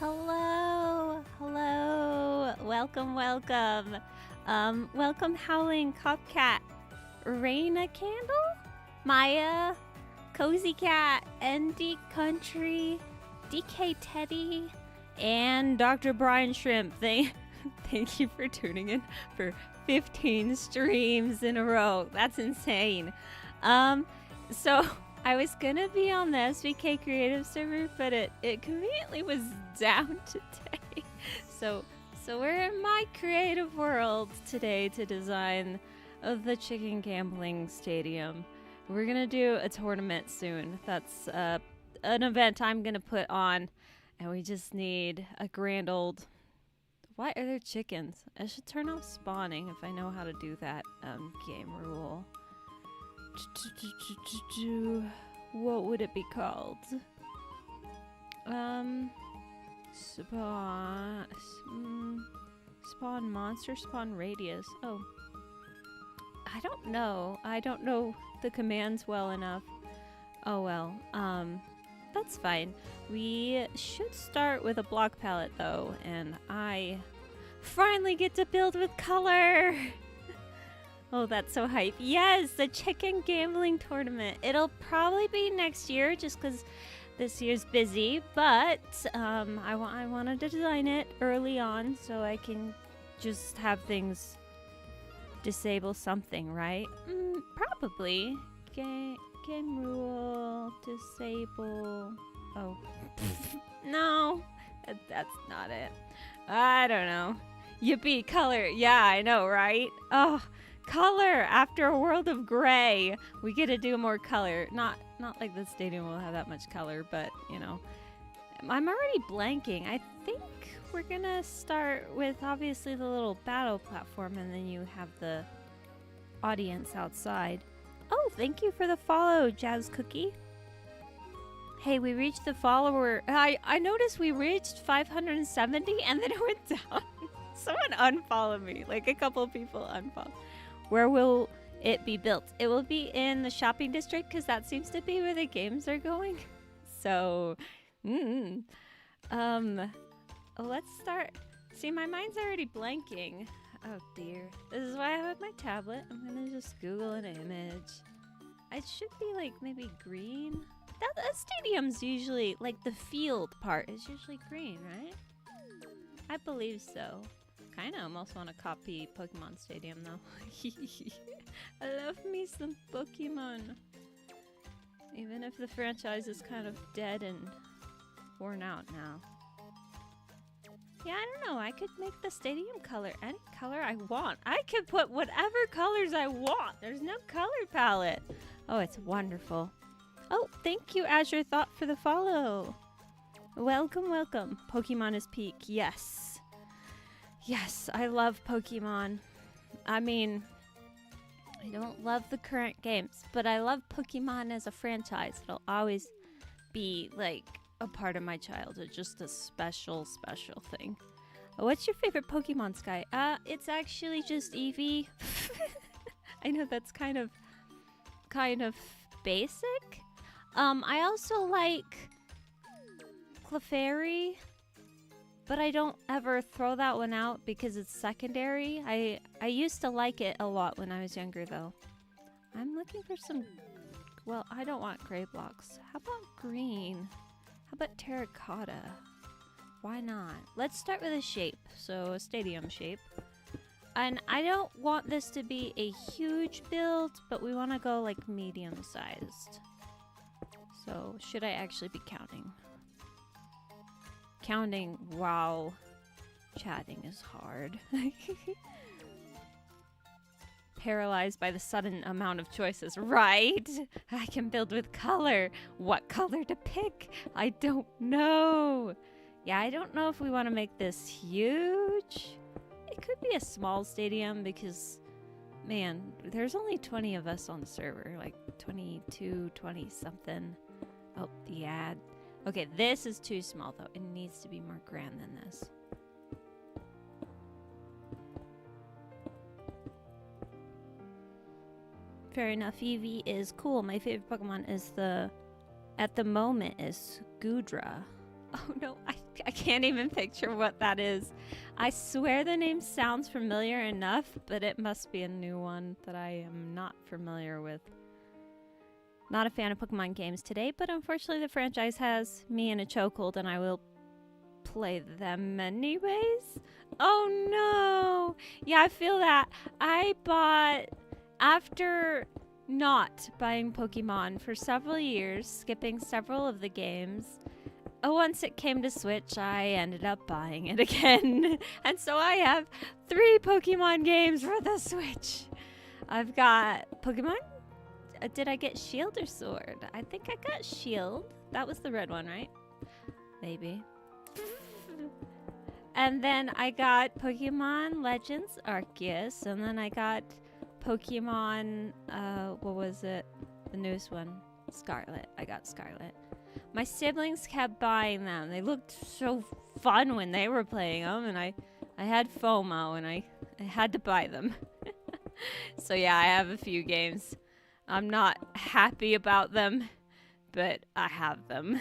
Hello, hello, welcome, welcome Howling Copcat, Raina Candle, Maya, Cozy Cat, ND Country, DK Teddy, and Dr. Brian Shrimp. Thank you for tuning in for 15 streams in a row. That's insane. So I was gonna be on the SVK Creative server, but it conveniently was down today. So we're in my creative world today to design the chicken gambling stadium. We're gonna do a tournament soon. That's an event I'm gonna put on, and we just need a grand old. Why are there chickens? I should turn off spawning if I know how to do that game rule. What would it be called? Spawn monster, spawn radius. Oh. I don't know. I don't know the commands well enough. Oh well. That's fine. We should start with a block palette though, and I finally get to build with color. Oh, that's so hype. Yes, the chicken gambling tournament. It'll probably be next year just because this year's busy, but I wanted to design it early on so I can just have things disable something, right? Probably. Game rule, disable. Oh. No, that's not it. I don't know. Yippee, color. Yeah, I know, right? Oh. Color after a world of gray. We get to do more color. Not like the stadium will have that much color, but you know. I'm already blanking. I think we're gonna start with obviously the little battle platform, and then you have the audience outside. Oh, thank you for the follow, Jazz Cookie. Hey, we reached the follower. I noticed we reached 570 and then it went down. Someone unfollowed me. Like a couple of people unfollowed. Where will it be built? It will be in the shopping district because that seems to be where the games are going. So, let's start. See, my mind's already blanking. Oh dear. This is why I have my tablet. I'm gonna just Google an image. It should be like maybe green. That stadium's usually, like the field part is usually green, right? I believe so. Kinda almost want to copy Pokemon Stadium though. I love me some Pokemon. Even if the franchise is kind of dead and worn out now. Yeah, I don't know. I could make the stadium color any color I want. I could put whatever colors I want. There's no color palette. Oh, it's wonderful. Oh, thank you, Azure Thought, for the follow. Welcome, welcome. Pokemon is peak. Yes. Yes, I love Pokemon. I mean, I don't love the current games, but I love Pokemon as a franchise. It'll always be like a part of my childhood, just a special, special thing. What's your favorite Pokemon, Sky? It's actually just Eevee. I know that's kind of basic. I also like Clefairy, but I don't ever throw that one out because it's secondary. I used to like it a lot when I was younger, though. I'm looking for some... Well, I don't want gray blocks. How about green? How about terracotta? Why not? Let's start with a shape. So, a stadium shape. And I don't want this to be a huge build, but we want to go, like, medium-sized. So, should I actually be counting? Counting while chatting is hard. Paralyzed by the sudden amount of choices. Right? I can build with color. What color to pick? I don't know. Yeah, I don't know if we want to make this huge. It could be a small stadium because, man, there's only 20 of us on the server. Like 22, 20 something. Oh, the ad. Okay, this is too small, though. It needs to be more grand than this. Fair enough. Eevee is cool. My favorite Pokemon is at the moment, is Goodra. Oh no, I can't even picture what that is. I swear the name sounds familiar enough, but it must be a new one that I am not familiar with. Not a fan of Pokemon games today, but unfortunately the franchise has me in a chokehold and I will play them anyways. Oh no! Yeah, I feel that. I bought, after not buying Pokemon for several years, skipping several of the games, once it came to Switch, I ended up buying it again. And so I have 3 Pokemon games for the Switch. I've got Pokemon. Did I get Shield or Sword? I think I got Shield. That was the red one, right? Maybe. And then I got Pokemon Legends Arceus. And then I got Pokemon, what was it? The newest one. Scarlet. I got Scarlet. My siblings kept buying them. They looked so fun when they were playing them. And I had FOMO and I had to buy them. So yeah, I have a few games. I'm not happy about them, but I have them.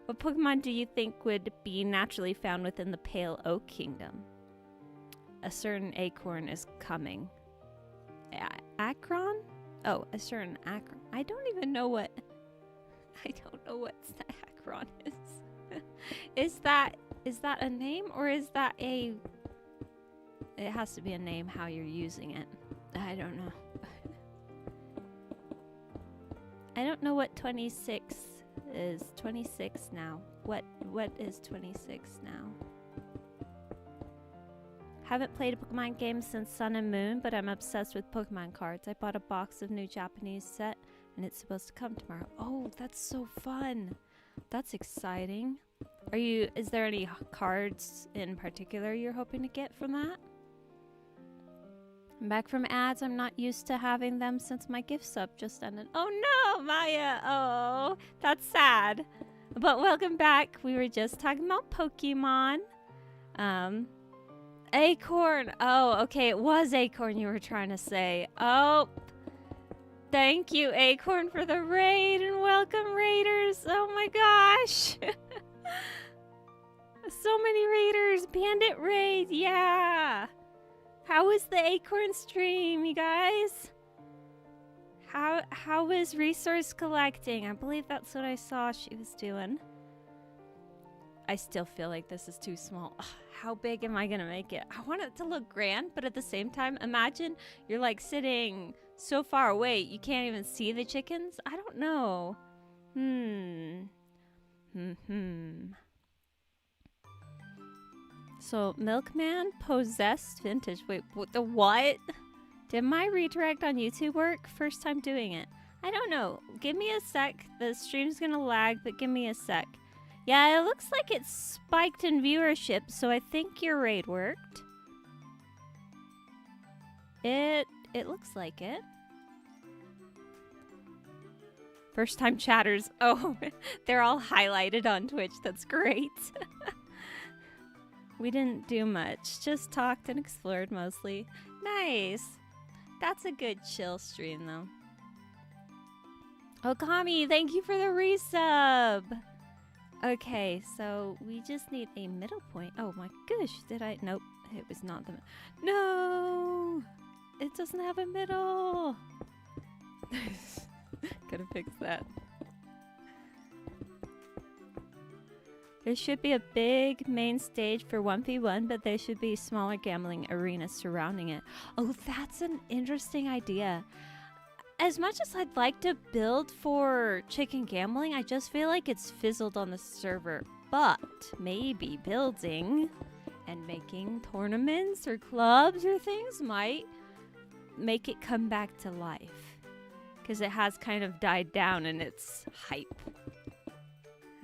What Pokemon do you think would be naturally found within the Pale Oak Kingdom? A certain acorn is coming. Akron? Oh, a certain Akron. I don't even know what... I don't know what Akron is. Is that a name or is that a... It has to be a name how you're using it. I don't know. I don't know what 26 is. 26 now. What is 26 now? Haven't played a Pokemon game since Sun and Moon, but I'm obsessed with Pokemon cards. I bought a box of new Japanese set, and it's supposed to come tomorrow. Oh, that's so fun. That's exciting. Is there any cards in particular you're hoping to get from that? I'm back from ads. I'm not used to having them since my gift sub just ended. Oh no, Maya. Oh, that's sad. But welcome back. We were just talking about Pokemon. Acorn. Oh, okay. It was Acorn you were trying to say. Oh, thank you, Acorn, for the raid and welcome, raiders. Oh my gosh. So many raiders. Bandit raid. Yeah. How was the Acorn stream, you guys? How was resource collecting? I believe that's what I saw she was doing. I still feel like this is too small. Ugh, how big am I gonna make it? I want it to look grand, but at the same time, imagine you're like sitting so far away you can't even see the chickens. I don't know. So, Milkman possessed vintage. Wait, what? Did my redirect on YouTube work? First time doing it. I don't know. Give me a sec. The stream's gonna lag, but give me a sec. Yeah, it looks like it's spiked in viewership, so I think your raid worked. It looks like it. First time chatters. Oh, they're all highlighted on Twitch. That's great. We didn't do much, just talked and explored mostly. Nice. That's a good chill stream though. Okami, thank you for the resub. Okay, so we just need a middle point. Oh my gosh, nope, it was not the, no, it doesn't have a middle. Gotta fix that. There should be a big main stage for 1v1, but there should be smaller gambling arenas surrounding it. Oh, that's an interesting idea. As much as I'd like to build for chicken gambling, I just feel like it's fizzled on the server. But maybe building and making tournaments or clubs or things might make it come back to life. Because it has kind of died down in its hype.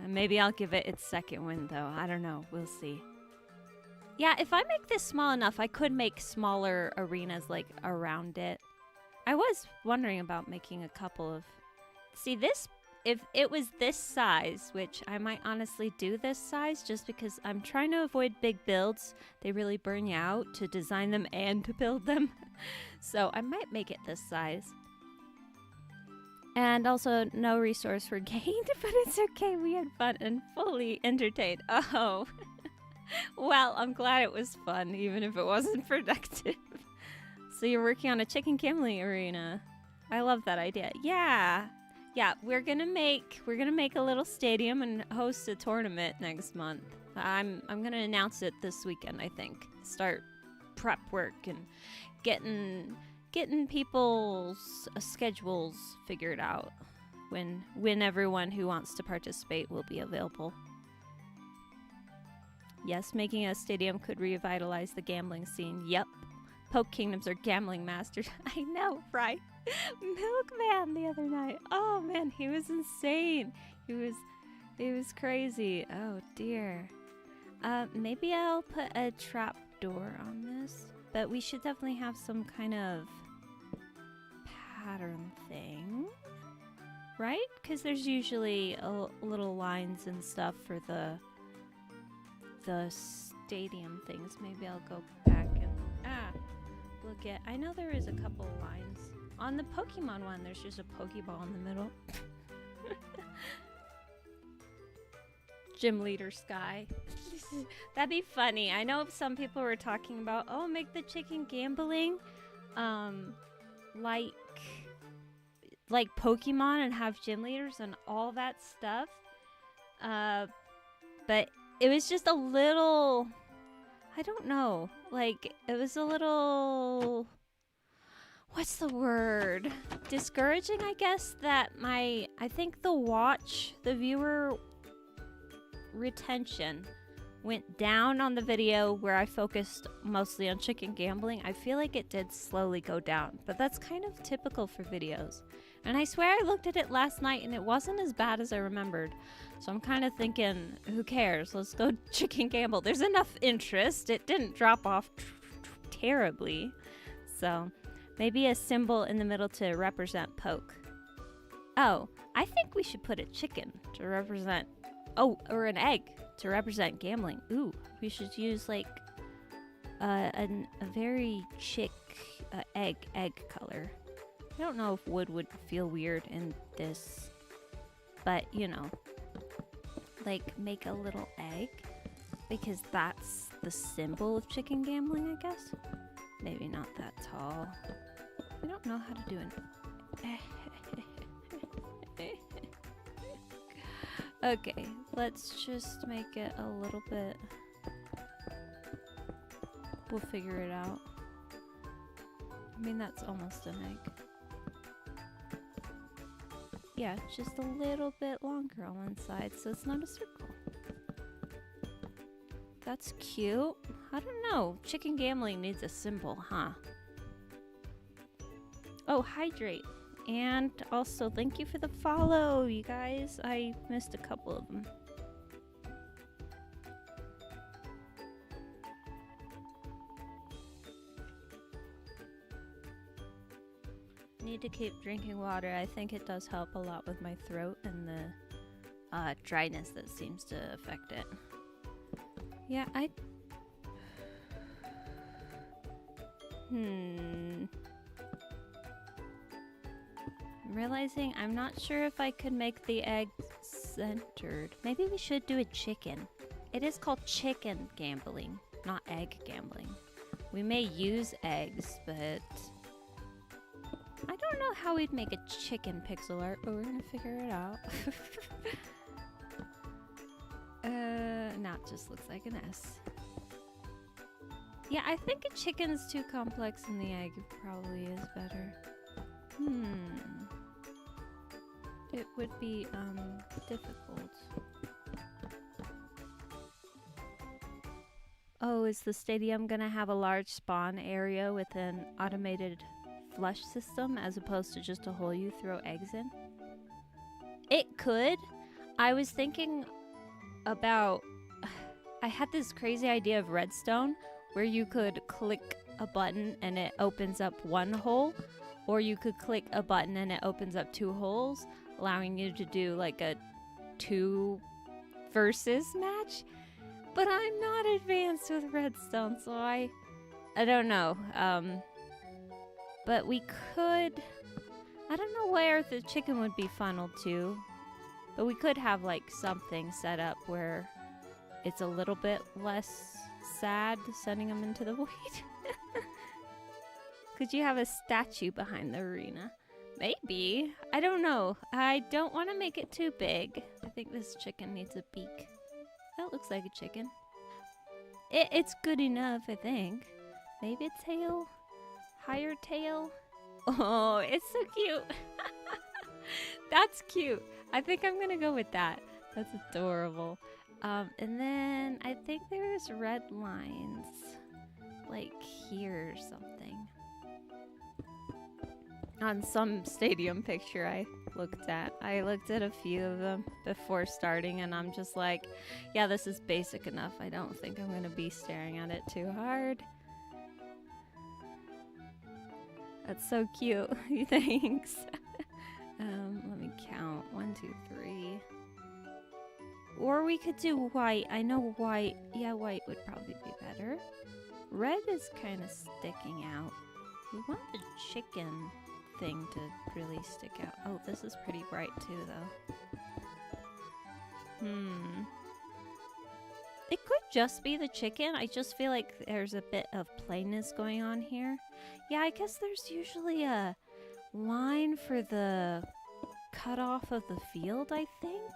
Maybe I'll give it its second win, though. I don't know. We'll see. Yeah, if I make this small enough, I could make smaller arenas, like, around it. I was wondering about making a couple of... See, this... If it was this size, which I might honestly do this size, just because I'm trying to avoid big builds. They really burn you out to design them and to build them. So I might make it this size. And also no resource were gained, but it's okay. We had fun and fully entertained. Oh, well, I'm glad it was fun, even if it wasn't productive. So you're working on a chicken gambling arena. I love that idea. Yeah. Yeah, we're gonna make a little stadium and host a tournament next month. I'm gonna announce it this weekend, I think. Start prep work and getting people's schedules figured out when everyone who wants to participate will be available. Yes, making a stadium could revitalize the gambling scene. Yep. Poke Kingdoms are gambling masters. I know, right? Milkman the other night. Oh man, he was insane. He was crazy. Oh dear. Maybe I'll put a trap door on this, but we should definitely have some kind of pattern thing, right? Because there's usually little lines and stuff for the stadium things. Maybe I'll go back and look at. I know there is a couple lines on the Pokemon one. There's just a Pokeball in the middle. Gym leader Sky. That'd be funny. I know some people were talking about, oh, make the chicken gambling like Pokemon and have gym leaders and all that stuff. But it was just a little, I don't know. Like, it was a little, what's the word? Discouraging, I guess, that I think the viewer retention went down on the video where I focused mostly on chicken gambling. I feel like it did slowly go down, but that's kind of typical for videos. And I swear I looked at it last night and it wasn't as bad as I remembered. So I'm kind of thinking, who cares? Let's go chicken gamble. There's enough interest. It didn't drop off terribly. So maybe a symbol in the middle to represent poke. Oh, I think we should put a chicken to represent, or an egg to represent gambling. Ooh, we should use like a very chick egg color. I don't know if wood would feel weird in this, but you know, like make a little egg because that's the symbol of chicken gambling, I guess. Maybe not that tall. I don't know how to do an Okay, let's just make it a little bit. We'll figure it out. I mean, that's almost an egg. Yeah, just a little bit longer on one side, so it's not a circle. That's cute. I don't know. Chicken gambling needs a symbol, huh? Oh, hydrate. And also, thank you for the follow, you guys. I missed a couple of them. Need to keep drinking water. I think it does help a lot with my throat and the dryness that seems to affect it. Yeah, I'm realizing I'm not sure if I could make the egg centered. Maybe we should do a chicken. It is called chicken gambling, not egg gambling. We may use eggs, but I don't know how we'd make a chicken pixel art, but we're gonna figure it out. Now it just looks like an S. Yeah, I think a chicken's too complex and the egg probably is better. It would be, difficult. Oh, is the stadium gonna have a large spawn area with an automated flush system as opposed to just a hole you throw eggs in? It could. I was thinking about, I had this crazy idea of redstone where you could click a button and it opens up one hole, or you could click a button and it opens up two holes, allowing you to do like a 2 versus match. But I'm not advanced with redstone, so I don't know. But we could, I I don't know where the chicken would be funneled to, but we could have like something set up where it's a little bit less sad sending them into the void. Could you have a statue behind the arena? Maybe. I don't know. I don't want to make it too big. I think this chicken needs a beak. That looks like a chicken. It's good enough, I think. Maybe a tail? Higher tail? Oh, it's so cute. That's cute. I think I'm gonna go with that. That's adorable. And then I think there's red lines. Like here or something. On some stadium picture I looked at. I looked at a few of them before starting and I'm just like, yeah, this is basic enough. I don't think I'm gonna be staring at it too hard. That's so cute. Thanks. Let me count. 1, 2, 3. Or we could do white. I know white. Yeah, white would probably be better. Red is kind of sticking out. We want the chicken thing to really stick out. Oh, this is pretty bright too, though. It could just be the chicken. I just feel like there's a bit of plainness going on here. Yeah, I guess there's usually a line for the cutoff of the field, I think.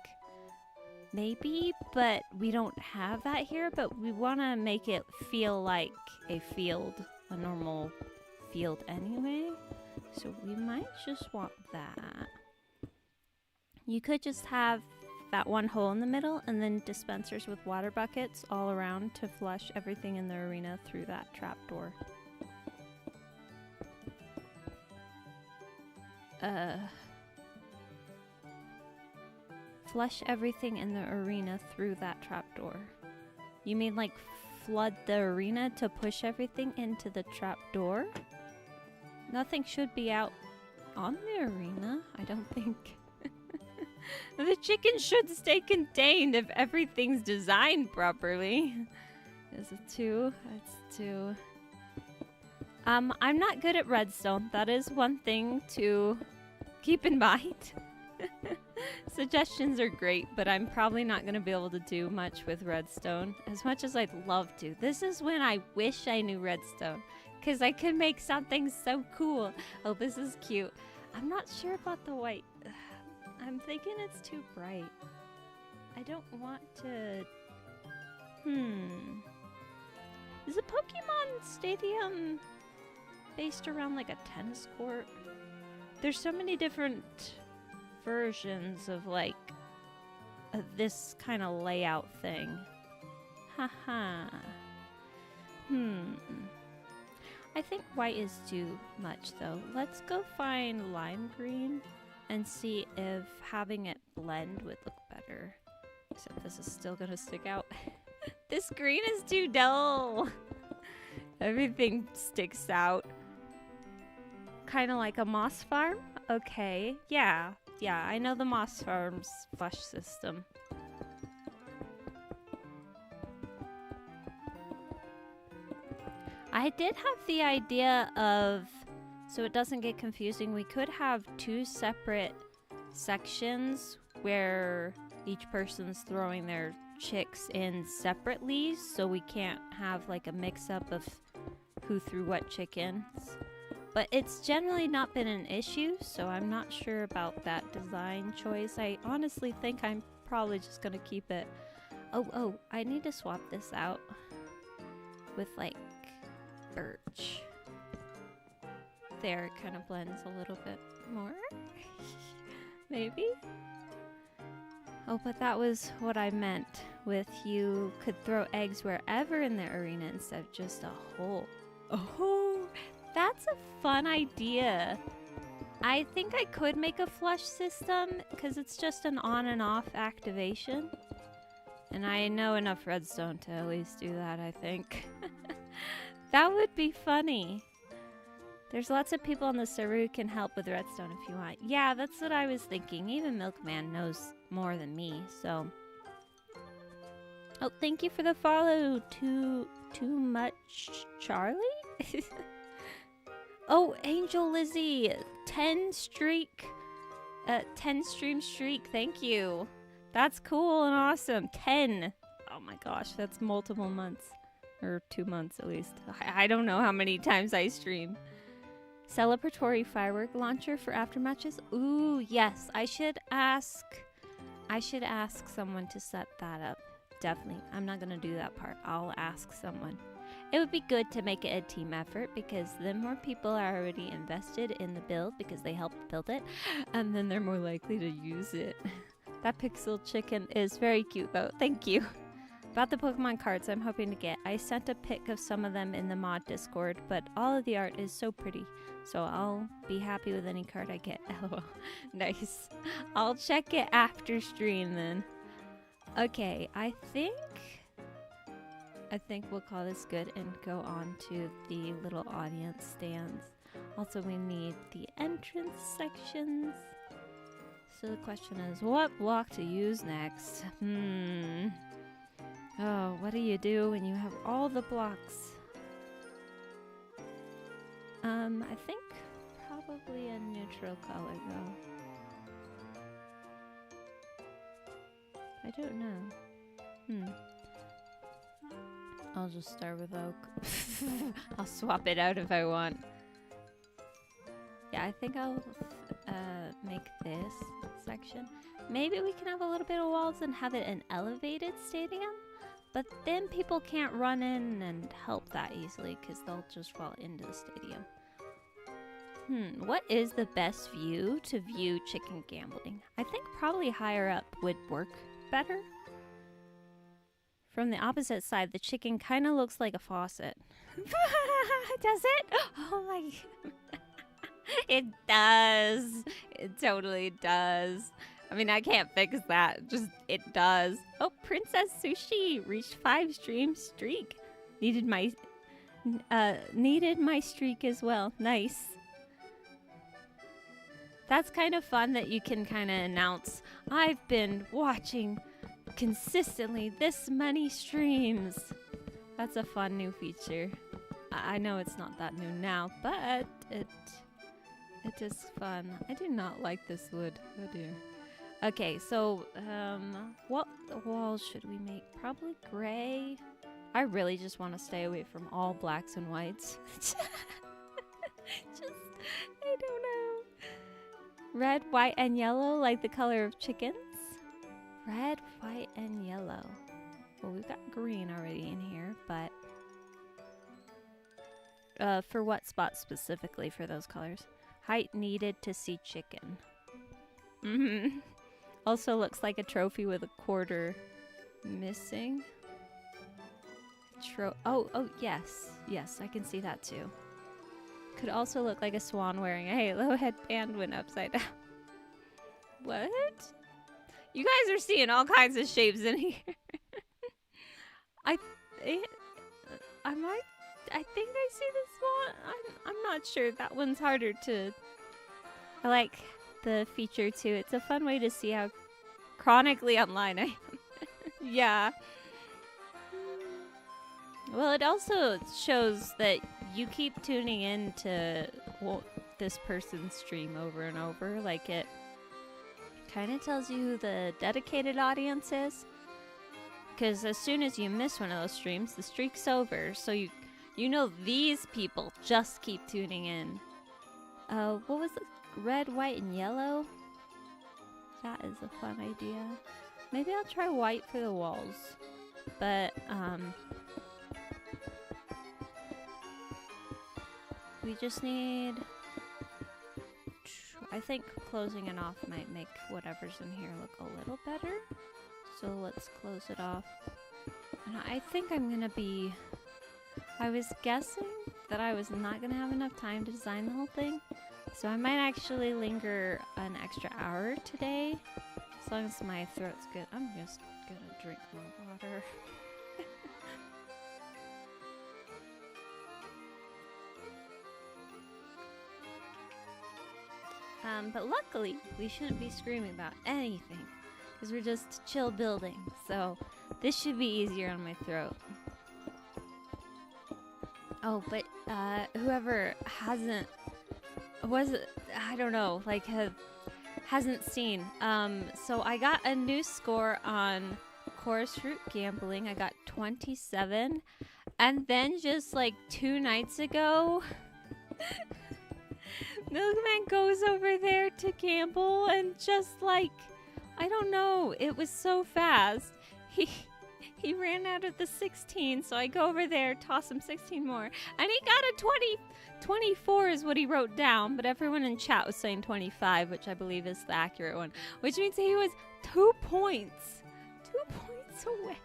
Maybe, but we don't have that here, but we want to make it feel like a field, a normal field anyway. So we might just want that. You could just have that one hole in the middle and then dispensers with water buckets all around to flush everything in the arena through that trapdoor. Flush everything in the arena through that trapdoor. You mean like flood the arena to push everything into the trapdoor? Nothing should be out on the arena, I don't think. The chicken should stay contained if everything's designed properly. Is it 2? That's 2. I'm not good at redstone. That is one thing to keep in mind. Suggestions are great, but I'm probably not going to be able to do much with redstone as much as I'd love to. This is when I wish I knew redstone, because I could make something so cool. Oh, this is cute. I'm not sure about the white. I'm thinking it's too bright. I don't want to... Is a Pokemon Stadium based around like a tennis court? There's so many different versions of like this kind of layout thing. Haha. I think white is too much though. Let's go find lime green and see if having it blend would look better. Except this is still gonna stick out. This green is too dull. Everything sticks out. Kind of like a moss farm? Okay, yeah, I know the moss farm's flush system. I did have the idea of, so it doesn't get confusing, we could have 2 separate sections where each person's throwing their chicks in separately, so we can't have like a mix-up of who threw what chickens. But it's generally not been an issue, so I'm not sure about that design choice. I honestly think I'm probably just gonna keep it. Oh, I need to swap this out with like birch. There, it kind of blends a little bit more. Maybe? Oh, but that was what I meant with you could throw eggs wherever in the arena instead of just a hole. Oh, that's a fun idea. I think I could make a flush system because it's just an on and off activation. And I know enough redstone to at least do that, I think. That would be funny. There's lots of people on the server who can help with redstone if you want. Yeah, that's what I was thinking. Even Milkman knows more than me, so. Oh, thank you for the follow. Too much Charlie? Oh, Angel Lizzie, 10 streak, 10 stream streak. Thank you. That's cool and awesome. 10. Oh my gosh, that's multiple months. Or 2 months at least. I don't know how many times I stream. Celebratory firework launcher for after matches. Ooh, yes. I should ask someone to set that up. Definitely. I'm not going to do that part. I'll ask someone. It would be good to make it a team effort because then more people are already invested in the build because they helped build it, and then they're more likely to use it. That pixel chicken is very cute though. Thank you. About the Pokemon cards I'm hoping to get. I sent a pic of some of them in the mod Discord, but all of the art is so pretty. So I'll be happy with any card I get. LOL. Nice. I'll check it after stream then. Okay, I think we'll call this good and go on to the little audience stands. Also, we need the entrance sections. So the question is, what block to use next? Oh, what do you do when you have all the blocks? I think probably a neutral color though. I don't know. I'll just start with oak. I'll swap it out if I want. Yeah, I think I'll make this section. Maybe we can have a little bit of walls and have it an elevated stadium, but then people can't run in and help that easily because they'll just fall into the stadium. What is the best view to view chicken gambling? I think probably higher up would work better. From the opposite side, the chicken kind of looks like a faucet. Does it? Oh my... It does. It totally does. I mean, I can't fix that. Just, it does. Oh, Princess Sushi reached 5 stream streak. Needed my streak as well. Nice. That's kind of fun that you can kind of announce, I've been watching consistently this many streams. That's a fun new feature. I know it's not that new now, but it is fun. I do not like this wood. Oh dear. Okay, so what walls should we make? Probably gray. I really just want to stay away from all blacks and whites. I don't know. Red, white, and yellow, like the color of chickens. Red, white, and yellow. Well, we've got green already in here, but for what spot specifically for those colors? Height needed to see chicken. Also looks like a trophy with a quarter missing. Oh, yes. Yes, I can see that too. Could also look like a swan wearing a halo headband when upside down. What? You guys are seeing all kinds of shapes in here. I think I see the swan. I'm not sure. That one's harder to... I like the feature too. It's a fun way to see how chronically online I am. Yeah. Well, it also shows that you keep tuning in to this person's stream over and over. Like, it kind of tells you who the dedicated audience is. Because as soon as you miss one of those streams, the streak's over. So you know these people just keep tuning in. What was it? Red, white, and yellow? That is a fun idea. Maybe I'll try white for the walls. But, we just need... I think closing it off might make whatever's in here look a little better. So let's close it off. And I think I'm gonna be... I was guessing that I was not gonna have enough time to design the whole thing. So I might actually linger an extra hour today. As long as my throat's good. I'm just gonna drink more water. But luckily, we shouldn't be screaming about anything, because we're just chill building, so this should be easier on my throat. Oh, but whoever hasn't was, I don't know, like hasn't seen. So I got a new score on Chorus Fruit Gambling. I got 27. And then just like 2 nights ago, Milkman goes over there to gamble and just like, I don't know, it was so fast. He ran out of the 16, so I go over there, toss him 16 more, and he got a 24 is what he wrote down, but everyone in chat was saying 25, which I believe is the accurate one, which means he was 2 points. 2 points away.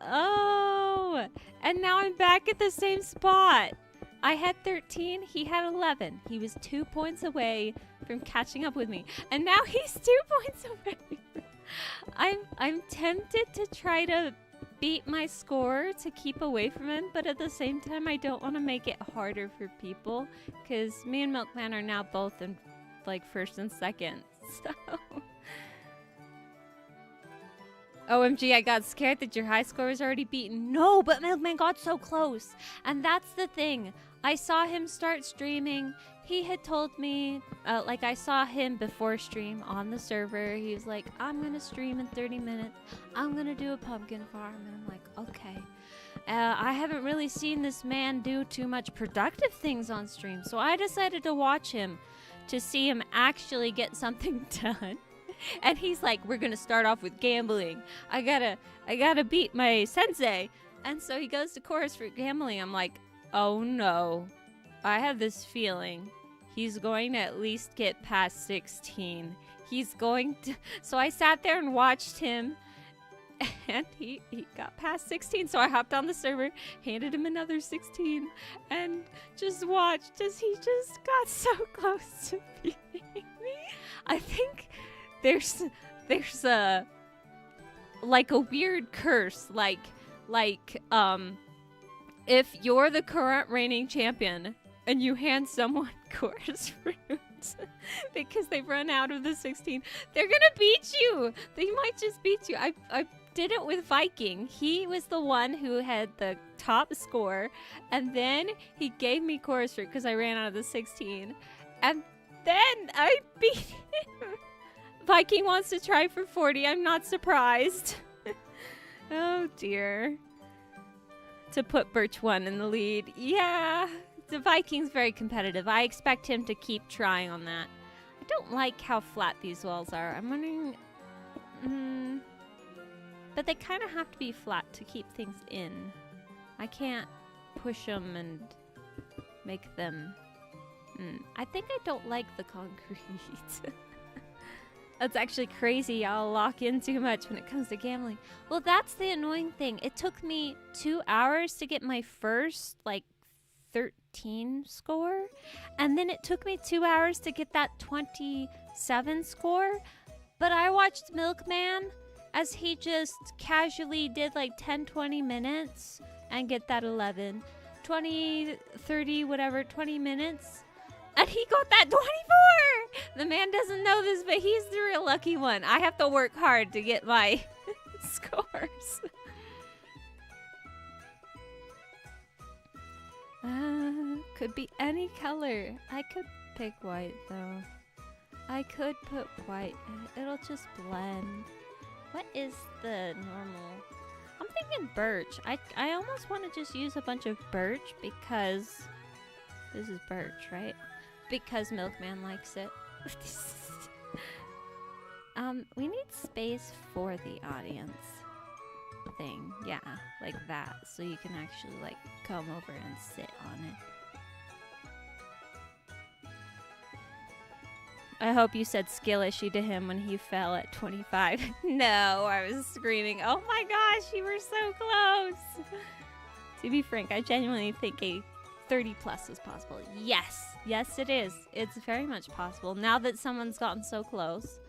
Oh, and now I'm back at the same spot. I had 13, he had 11. He was 2 points away from catching up with me, and now he's 2 points away. I'm tempted to try to beat my score to keep away from him, but at the same time, I don't want to make it harder for people, because me and Milkman are now both in like first and second. So, OMG, I got scared that your high score was already beaten. No, but Milkman got so close, and that's the thing. I saw him start streaming. He had told me, like I saw him before stream on the server. He was like, I'm going to stream in 30 minutes. I'm going to do a pumpkin farm. And I'm like, okay. I haven't really seen this man do too much productive things on stream. So I decided to watch him to see him actually get something done. And he's like, we're going to start off with gambling. I gotta beat my sensei. And so he goes to Chorus Fruit Gambling. I'm like, oh no. I have this feeling he's going to at least get past 16. He's going to... So I sat there and watched him, and he got past 16. So I hopped on the server, handed him another 16, and just watched as he just got so close to beating me. I think there's a... like a weird curse, like if you're the current reigning champion and you hand someone Chorus Fruit because they've run out of the 16, they're gonna beat you. They might just beat you. I did it with Viking. He was the one who had the top score, and then he gave me Chorus Fruit because I ran out of the 16, and then I beat him. Viking wants to try for 40. I'm not surprised. Oh dear. To put Birch 1 in the lead. Yeah, the Viking's very competitive. I expect him to keep trying on that. I don't like how flat these walls are. I'm wondering... but they kind of have to be flat to keep things in. I can't push them and make them... I think I don't like the concrete. That's actually crazy. I'll lock in too much when it comes to gambling. Well, that's the annoying thing. It took me 2 hours to get my first, like, 13 score. And then it took me 2 hours to get that 27 score. But I watched Milkman as he just casually did, like, 10, 20 minutes and get that 11. 20, 30, whatever, 20 minutes. And he got that 24! The man doesn't know this, but he's the real lucky one. I have to work hard to get my scores. Could be any color. I could pick white, though. I could put white. It'll just blend. What is the normal? I'm thinking birch. I almost want to just use a bunch of birch because... This is birch, right? Because Milkman likes it. We need space for the audience thing. Yeah, like that. So you can actually, like, come over and sit on it. I hope you said skill issue to him when he fell at 25. No, I was screaming, oh my gosh, you were so close. To be frank, I genuinely think a 30 plus is possible. Yes, it is. It's very much possible. Now that someone's gotten so close,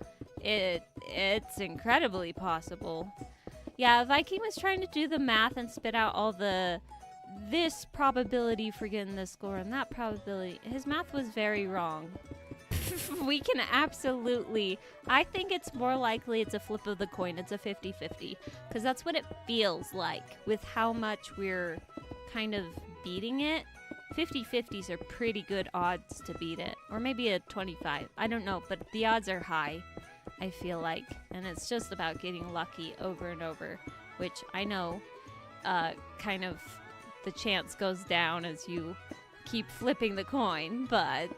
it's incredibly possible. Yeah, Viking was trying to do the math and spit out all this probability for getting this score and that probability. His math was very wrong. We can absolutely... I think it's more likely it's a flip of the coin. It's a 50-50. Because that's what it feels like with how much we're kind of beating it. 50-50s are pretty good odds to beat it. Or maybe a 25. I don't know, but the odds are high, I feel like. And it's just about getting lucky over and over, which I know kind of the chance goes down as you keep flipping the coin, but...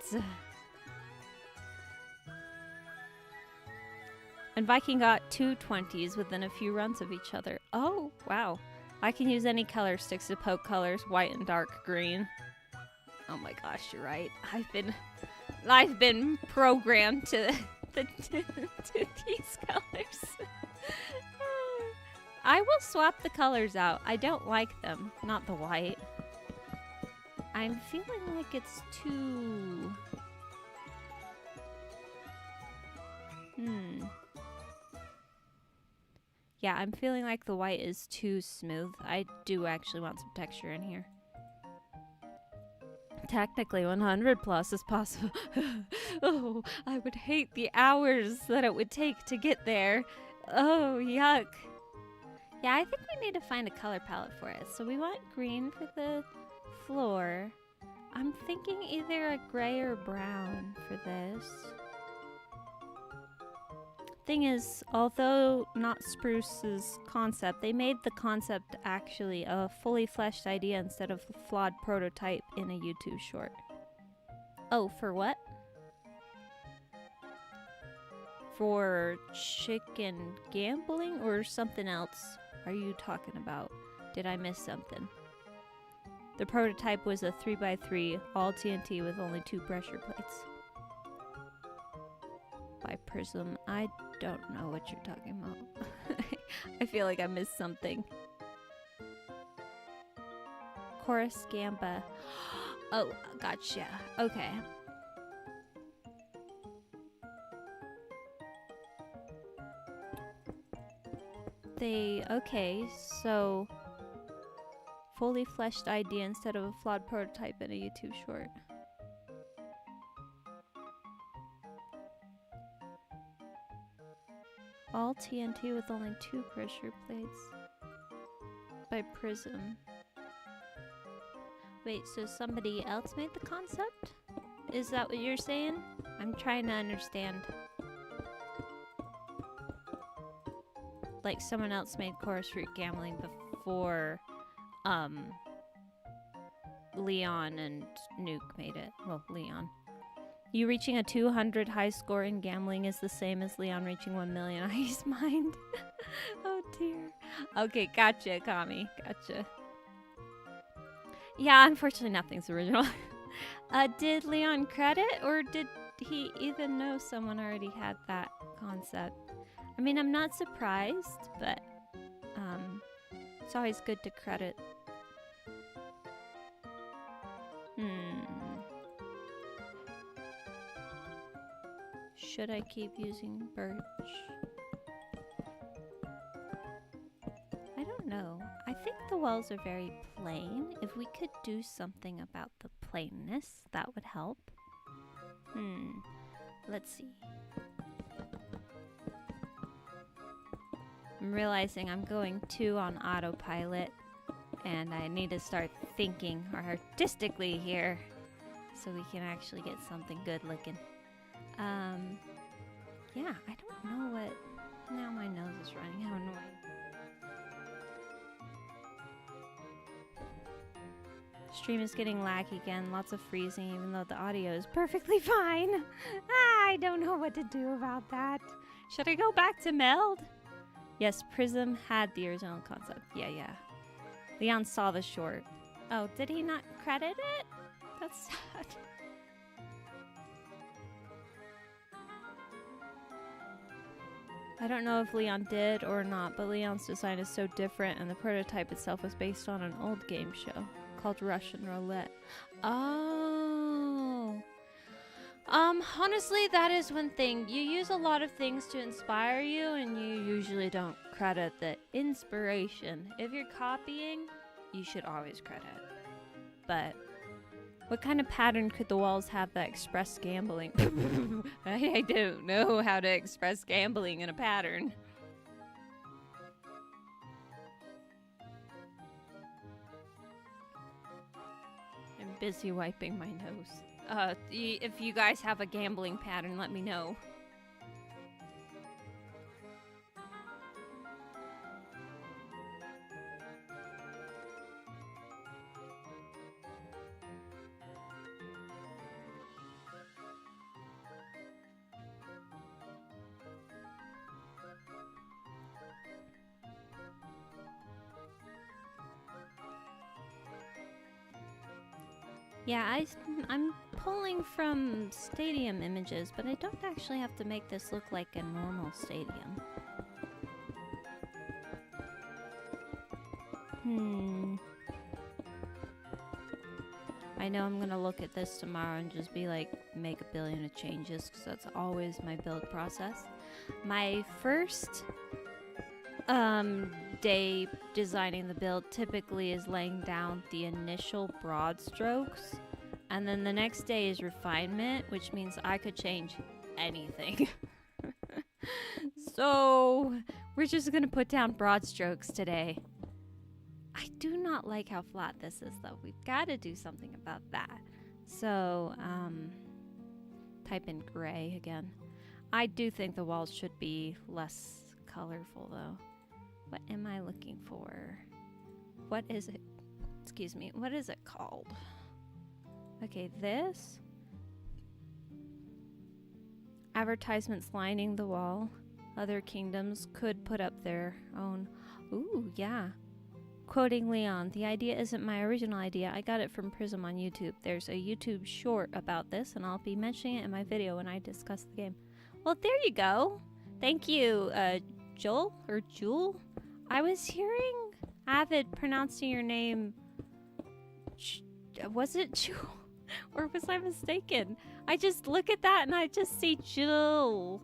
And Viking got 2 20s within a few runs of each other. Oh, wow. I can use any color sticks to poke colors, white and dark green. Oh my gosh, you're right. I've been programmed to these colors. I will swap the colors out. I don't like them. Not the white. I'm feeling like it's too... Yeah, I'm feeling like the white is too smooth. I do actually want some texture in here. Technically 100 plus is possible. Oh, I would hate the hours that it would take to get there. Oh, yuck. Yeah, I think we need to find a color palette for it. So we want green for the floor. I'm thinking either a gray or brown for this. Thing is, although not Spruce's concept, they made the concept actually a fully fleshed idea instead of a flawed prototype in a YouTube short. Oh, for what? For chicken gambling or something else are you talking about? Did I miss something? The prototype was a 3x3 all TNT with only 2 pressure plates. By Prism. I don't know what you're talking about. I feel like I missed something. Chorus Gamba. Oh, gotcha. Okay. Okay, so fully fleshed idea instead of a flawed prototype in a YouTube short. All TNT with only 2 pressure plates. By Prism. Wait, so somebody else made the concept? Is that what you're saying? I'm trying to understand. Like someone else made Chorus Fruit Gambling before Leon and Nuke made it. Well, Leon. You reaching a 200 high score in gambling is the same as Leon reaching 1 million ice mind. Oh dear. Okay, gotcha, Kami. Gotcha. Yeah, unfortunately nothing's original. Did Leon credit or did he even know someone already had that concept? I mean, I'm not surprised, but it's always good to credit. Should I keep using birch? I don't know. I think the walls are very plain. If we could do something about the plainness, that would help. Let's see. I'm realizing I'm going too on autopilot, and I need to start thinking artistically here so we can actually get something good looking. Yeah, I don't know what... Now my nose is running. How annoying. Stream is getting laggy again. Lots of freezing, even though the audio is perfectly fine. I don't know what to do about that. Should I go back to Meld? Yes, Prism had the original concept. Yeah. Leon saw the short. Oh, did he not credit it? That's sad. I don't know if Leon did or not, but Leon's design is so different, and the prototype itself was based on an old game show called Russian Roulette. Oh. Honestly, that is one thing. You use a lot of things to inspire you, and you usually don't credit the inspiration. If you're copying, you should always credit. But what kind of pattern could the walls have that express gambling? I don't know how to express gambling in a pattern. I'm busy wiping my nose. If you guys have a gambling pattern, let me know. Yeah, I'm pulling from stadium images, but I don't actually have to make this look like a normal stadium. I know I'm gonna look at this tomorrow and just be like, make a billion of changes, because that's always my build process. My first day designing the build typically is laying down the initial broad strokes, and then the next day is refinement, which means I could change anything. So we're just gonna put down broad strokes today. I do not like how flat this is, though. We've got to do something about that. So type in gray again. I do think the walls should be less colorful, though. What am I looking for? What is it? Excuse me. What is it called? Okay, this. Advertisements lining the wall. Other kingdoms could put up their own. Ooh, yeah. Quoting Leon, the idea isn't my original idea. I got it from Prism on YouTube. There's a YouTube short about this, and I'll be mentioning it in my video when I discuss the game. Well, there you go. Thank you, Joel or Jewel. I was hearing Avid pronouncing your name. Was it Jewel? Or was I mistaken? I just look at that and I just see Jewel.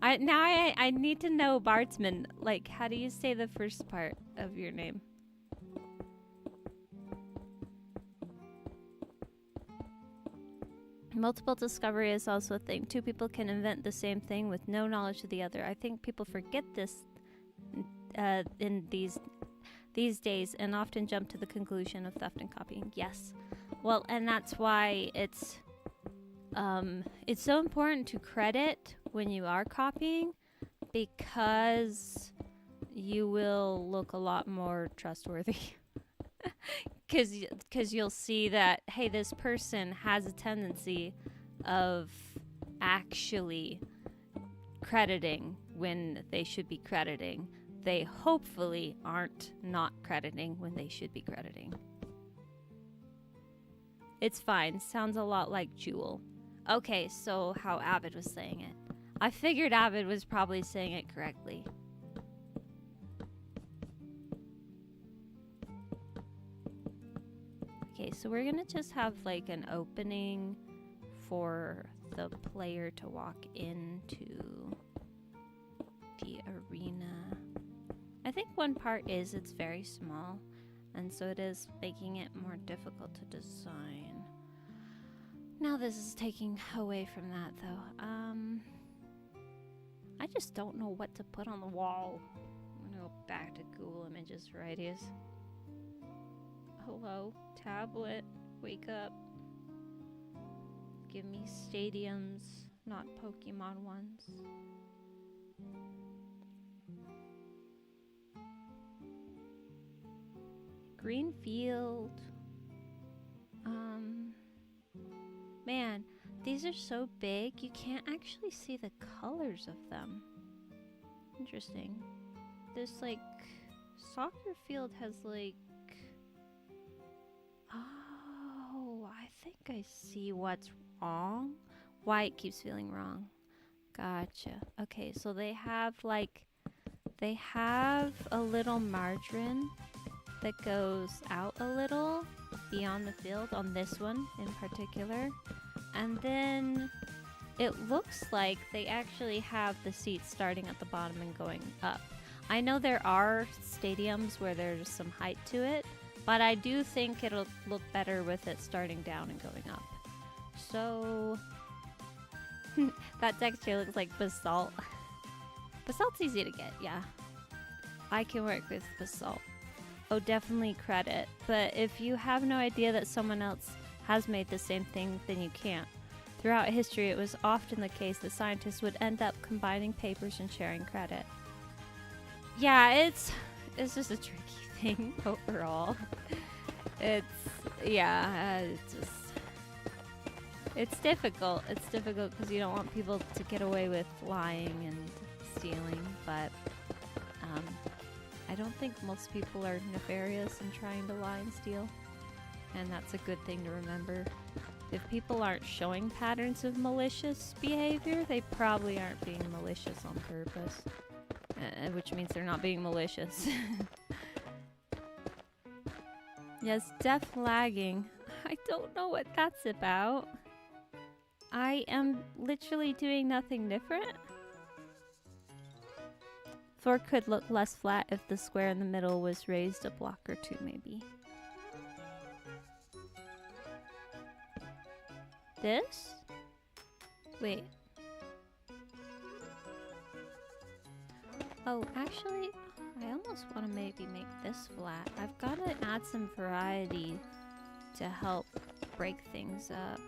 I need to know, Bardsman, like, how do you say the first part of your name? Multiple discovery is also a thing. Two people can invent the same thing with no knowledge of the other. I think people forget this in these days and often jump to the conclusion of theft and copying. Yes. Well, and that's why it's so important to credit when you are copying, because you will look a lot more trustworthy. Because you'll see that, hey, this person has a tendency of actually crediting when they should be crediting. They hopefully aren't not crediting when they should be crediting. It's fine. Sounds a lot like Jewel. Okay, so how Avid was saying it. I figured Avid was probably saying it correctly. Okay, so we're gonna just have like an opening for the player to walk into the arena. I think one part is it's very small, and so it is making it more difficult to design. Now this is taking away from that, though. I just don't know what to put on the wall. I'm gonna go back to Google Images for ideas. Hello, tablet, wake up. Give me stadiums, not Pokemon ones. Green field. Man, these are so big, you can't actually see the colors of them. Interesting. This, like, soccer field has, like... Oh, I think I see what's wrong. Why it keeps feeling wrong. Gotcha. Okay, so they have, like... They have a little margarine that goes out a little beyond the field on this one in particular, and then it looks like they actually have the seats starting at the bottom and going up. I know there are stadiums where there's some height to it, but I do think it'll look better with it starting down and going up. So that texture looks like basalt. Basalt's easy to get, yeah. I can work with basalt. oh, definitely credit. But if you have no idea that someone else has made the same thing, then you can't. Throughout history, it was often the case that scientists would end up combining papers and sharing credit. Yeah, it's just a tricky thing overall. It's difficult. It's difficult because you don't want people to get away with lying and stealing, but I don't think most people are nefarious in trying to lie and steal, and that's a good thing to remember. If people aren't showing patterns of malicious behavior, they probably aren't being malicious on purpose, which means they're not being malicious. Yes, def lagging. I don't know what that's about. I am literally doing nothing different. Floor could look less flat if the square in the middle was raised a block or two, maybe. This? Wait. Oh, actually, I almost want to maybe make this flat. I've got to add some variety to help break things up.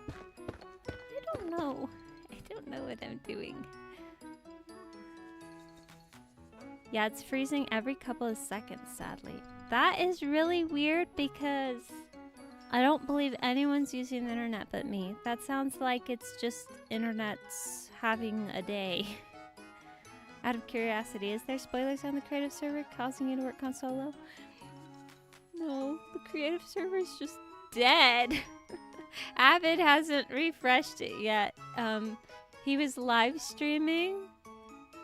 I don't know. I don't know what I'm doing. Yeah, it's freezing every couple of seconds, sadly. That is really weird because I don't believe anyone's using the internet but me. That sounds like it's just internet's having a day. Out of curiosity, is there spoilers on the creative server causing you to work on solo? No, the creative server's just dead. Avid hasn't refreshed it yet. He was live streaming,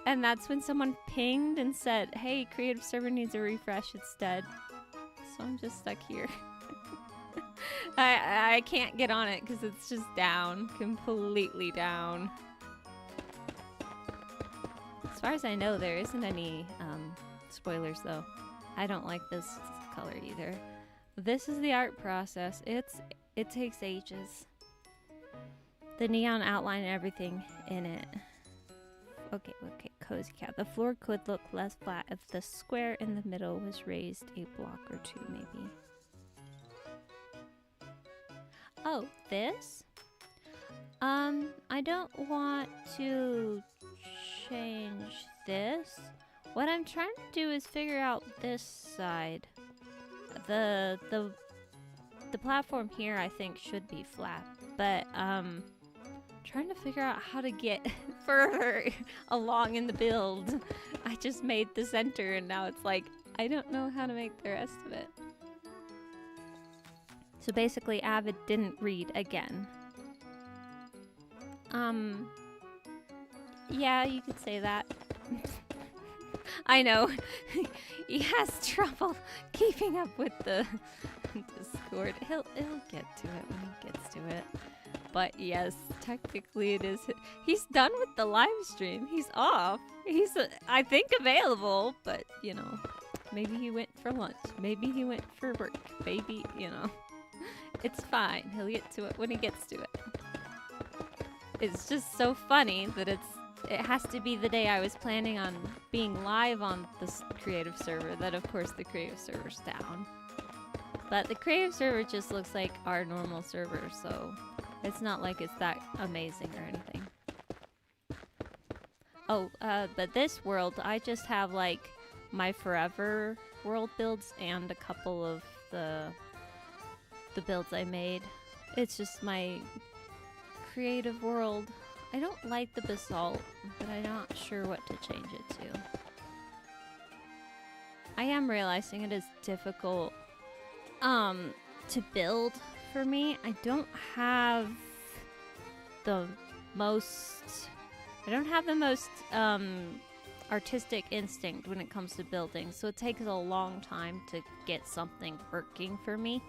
and that's when someone pinged and said, hey, creative server needs a refresh, it's dead. So I'm just stuck here. I can't get on it because it's just down, completely down. As far as I know, there isn't any spoilers though. I don't like this color either. This is the art process. It takes ages. The neon outline and everything in it. Okay, cozy cat. The floor could look less flat if the square in the middle was raised a block or two, maybe. Oh, this? I don't want to change this. What I'm trying to do is figure out this side. The platform here I think should be flat, but trying to figure out how to get further along in the build. I just made the center and now it's like I don't know how to make the rest of it. So basically Avid didn't read again. Yeah, you could say that. I know. He has trouble keeping up with the Discord. He'll get to it when he gets to it. But yes, technically it is. He's done with the live stream. He's off. He's, I think, available, but, you know, maybe he went for lunch. Maybe he went for work. Maybe, you know. It's fine. He'll get to it when he gets to it. It's just so funny that it has to be the day I was planning on being live on this creative server that, of course, the creative server's down. But the creative server just looks like our normal server, so it's not like it's that amazing or anything. Oh, but this world, I just have, like, my forever world builds and a couple of the builds I made. It's just my creative world. I don't like the basalt, but I'm not sure what to change it to. I am realizing it is difficult to build for me. I don't have the most artistic instinct when it comes to building, so it takes a long time to get something working for me.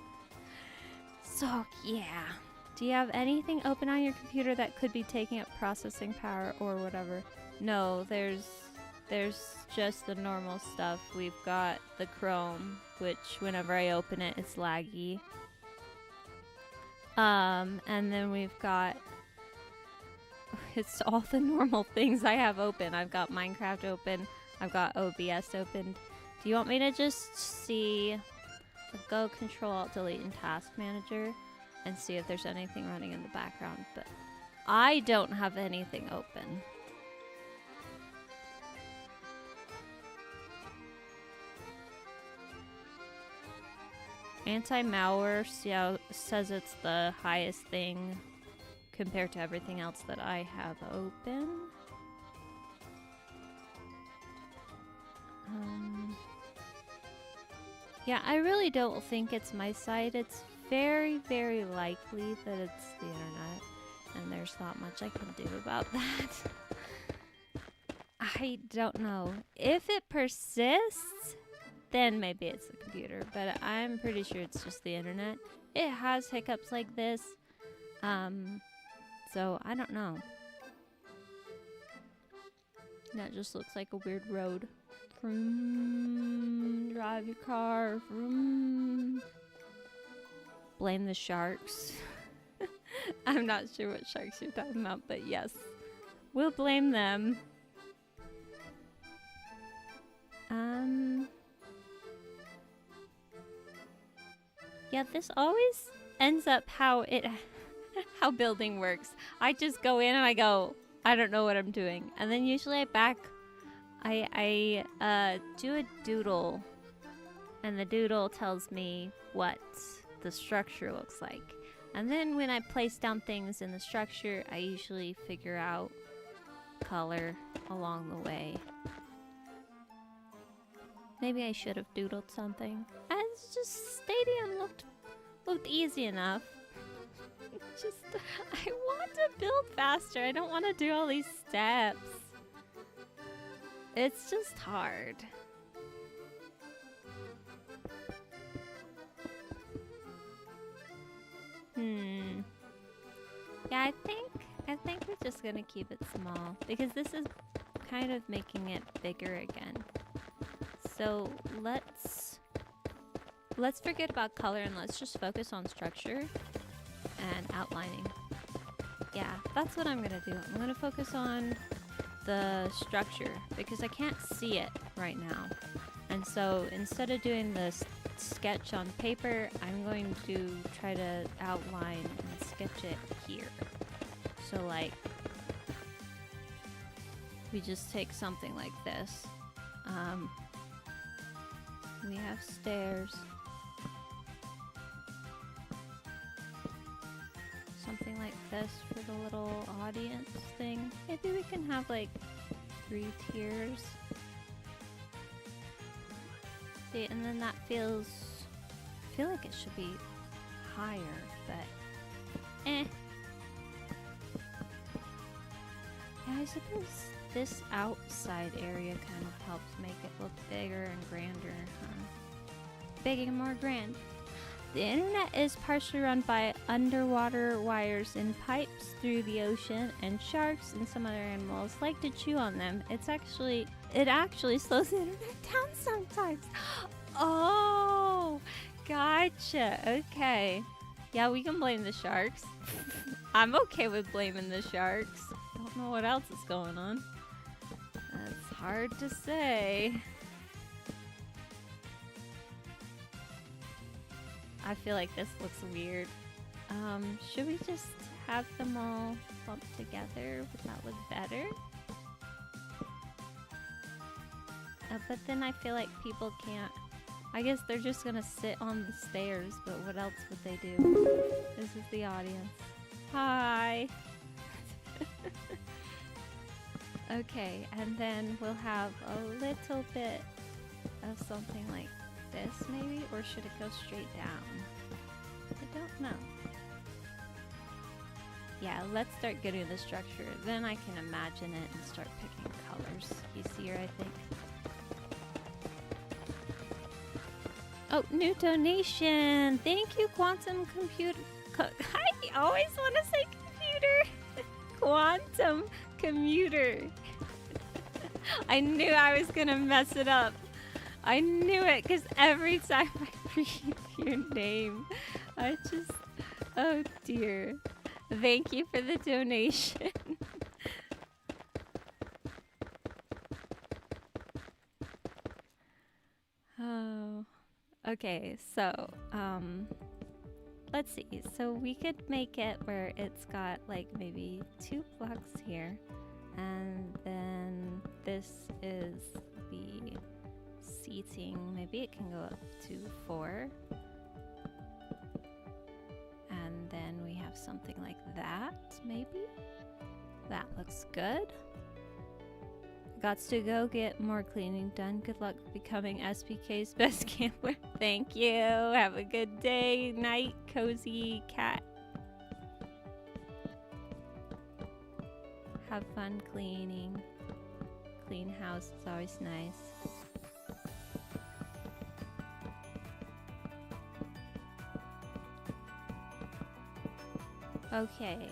So yeah. Do you have anything open on your computer that could be taking up processing power or whatever? No, there's just the normal stuff. We've got the Chrome, which whenever I open it, it's laggy. And then we've got, it's all the normal things I have open. I've got Minecraft open. I've got OBS opened. Do you want me to just see go Control Alt Delete in Task Manager and see if there's anything running in the background, but I don't have anything open. Anti-malware says it's the highest thing compared to everything else that I have open. Yeah, I really don't think it's my site. It's very, very likely that it's the internet, and there's not much I can do about that. I don't know. If it persists, then maybe it's the computer, but I'm pretty sure it's just the internet. It has hiccups like this, so I don't know. That just looks like a weird road. Vroom, drive your car. Vroom. Blame the sharks. I'm not sure what sharks you're talking about, but yes, we'll blame them. Yeah, this always ends up how building works. I just go in and I go, I don't know what I'm doing, and then usually I do a doodle, and the doodle tells me what the structure looks like. And then when I place down things in the structure, I usually figure out color along the way. Maybe I should have doodled something. It's just Stadium looked easy enough. Just, I want to build faster. I don't want to do all these steps. It's just hard. Yeah, I think we're just gonna keep it small because this is kind of making it bigger again. So let's forget about color and let's just focus on structure and outlining. Yeah, that's what I'm gonna do. I'm gonna focus on the structure because I can't see it right now. And so instead of doing this sketch on paper, I'm going to try to outline and sketch it here. So like, we just take something like this. We have stairs. Something like this for the little audience thing. Maybe we can have like 3 tiers. See, and then that feels, I feel like it should be higher, but eh. Yeah, I suppose this outside area kind of helps make it look bigger and grander, huh? Big and more grand. The internet is partially run by underwater wires in pipes through the ocean, and sharks and some other animals like to chew on them. It actually slows the internet down sometimes. Oh, gotcha. Okay. Yeah, we can blame the sharks. I'm okay with blaming the sharks. Don't know what else is going on. That's hard to say. I feel like this looks weird. Should we just have them all bumped together? Would that look better? But then I feel like people can't. I guess they're just gonna sit on the stairs, but what else would they do? This is the audience. Hi! Okay, and then we'll have a little bit of something like this maybe, or should it go straight down? I don't know. Yeah, let's start getting the structure. Then I can imagine it and start picking colors easier, I think. Oh, new donation! Thank you, Quantum Computer. I always want to say computer. Quantum Commuter. I knew I was gonna mess it up. I knew it, because every time I read your name, I just, oh dear. Thank you for the donation. Oh, Okay, so, let's see. So we could make it where it's got like maybe 2 blocks here. And then this is the seating. Maybe it can go up to 4. And then we have something like that, maybe? That looks good. Gots to go get more cleaning done. Good luck becoming SPK's best gambler. Thank you. Have a good day, night, cozy cat. Have fun cleaning. Clean house is always nice. Okay,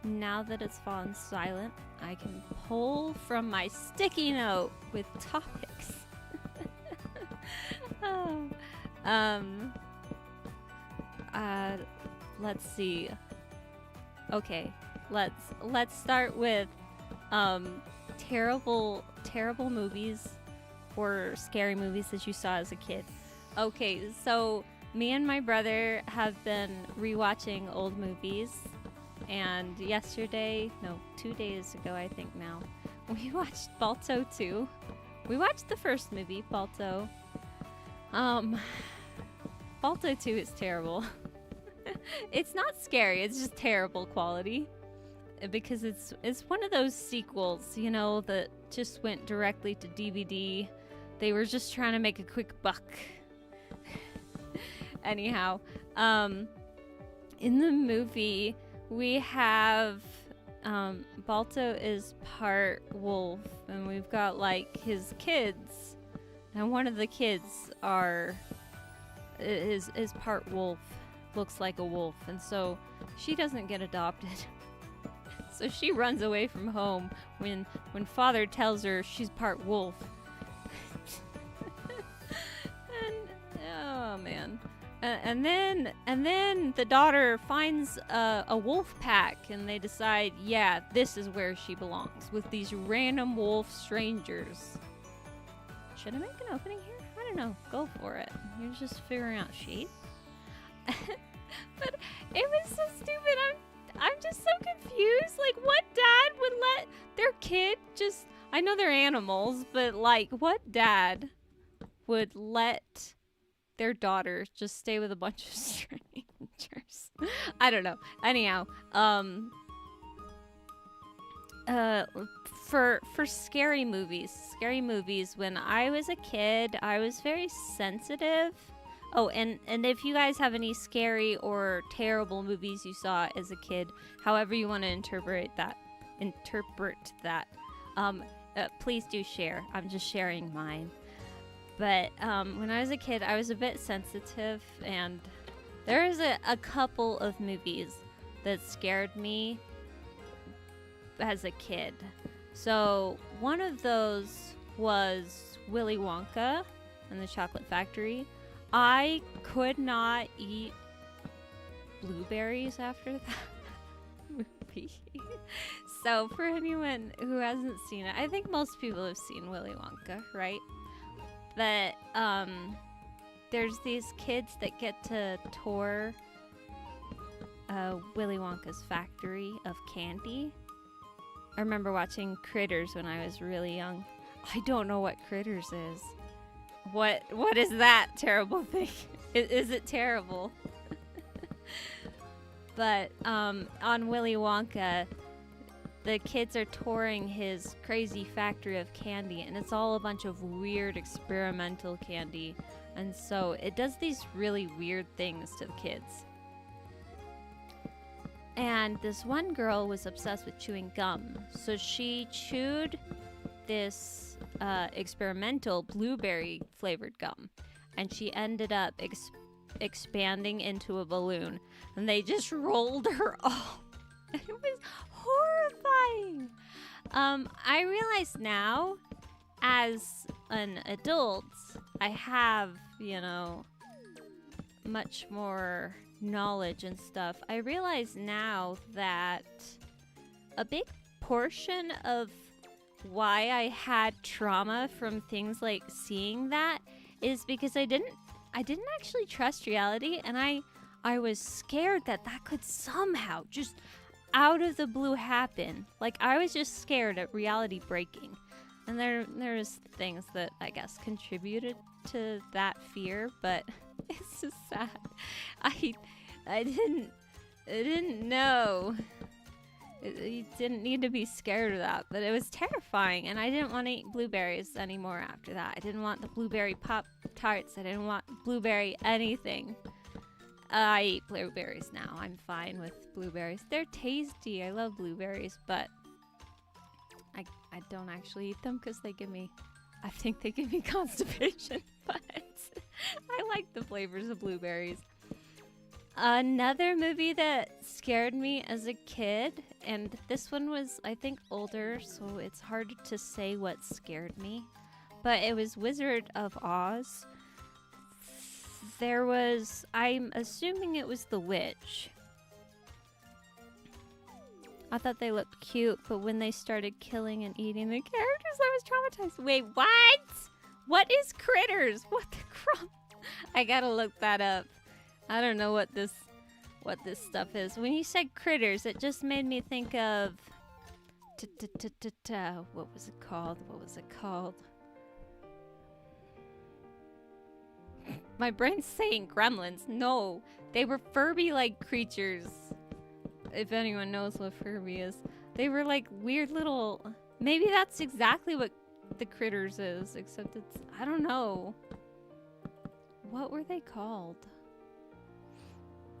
now that it's fallen silent, I can pull from my sticky note with topics. Oh. Let's see. Okay, let's start with terrible movies or scary movies that you saw as a kid. Okay, so me and my brother have been rewatching old movies, and 2 days ago I think now, we watched Balto 2. We watched the first movie, Balto. Balto 2 is terrible. It's not scary, it's just terrible quality. Because it's one of those sequels, you know, that just went directly to DVD. They were just trying to make a quick buck. Anyhow, in the movie, we have Balto is part wolf, and we've got like his kids, and one of the kids is part wolf, looks like a wolf, and so she doesn't get adopted. So she runs away from home when father tells her she's part wolf. And oh man. And then the daughter finds a wolf pack, and they decide, yeah, this is where she belongs, with these random wolf strangers. Should I make an opening here? I don't know. Go for it. You're just figuring out shape. But it was so stupid. I'm just so confused. Like, what dad would let their kid just... I know they're animals, but like, what dad would let their daughter just stay with a bunch of strangers? I don't know. Anyhow, for scary movies, when I was a kid, I was very sensitive. Oh, and if you guys have any scary or terrible movies you saw as a kid, however you want to interpret that, please do share. I'm just sharing mine. But when I was a kid, I was a bit sensitive, and there was a couple of movies that scared me as a kid. So one of those was Willy Wonka and the Chocolate Factory. I could not eat blueberries after that movie. So for anyone who hasn't seen it, I think most people have seen Willy Wonka, right? But there's these kids that get to tour Willy Wonka's factory of candy. I remember watching Critters when I was really young. I don't know what Critters is. What is that terrible thing? Is it terrible? But on Willy Wonka, the kids are touring his crazy factory of candy, and it's all a bunch of weird experimental candy. And so it does these really weird things to the kids. And this one girl was obsessed with chewing gum. So she chewed this experimental blueberry flavored gum, and she ended up expanding into a balloon, and they just rolled her off. It was horrifying. I realize now, as an adult, I have, much more knowledge and stuff. I realize now that a big portion of why I had trauma from things like seeing that is because I I didn't actually trust reality, and I was scared that could somehow just out of the blue happen. Like, I was just scared at reality breaking. And there's things that I guess contributed to that fear, but it's just sad. I didn't know. You didn't need to be scared of that, but it was terrifying, and I didn't want to eat blueberries anymore after that. I didn't want the blueberry Pop-Tarts. I didn't want blueberry anything. I eat blueberries now. I'm fine with blueberries. They're tasty. I love blueberries, but I don't actually eat them because I think they give me constipation, but I like the flavors of blueberries. Another movie that scared me as a kid, and this one was, I think, older, so it's hard to say what scared me, but it was Wizard of Oz. I'm assuming it was the witch. I thought they looked cute, but when they started killing and eating the characters, I was traumatized. Wait, what? What is critters? What the crap? I gotta look that up. I don't know what this stuff is. When you said critters, it just made me think of what was it called? My brain's saying gremlins. No, they were Furby-like creatures. If anyone knows what Furby is. They were like weird little... Maybe that's exactly what the critters is, except it's... I don't know. What were they called?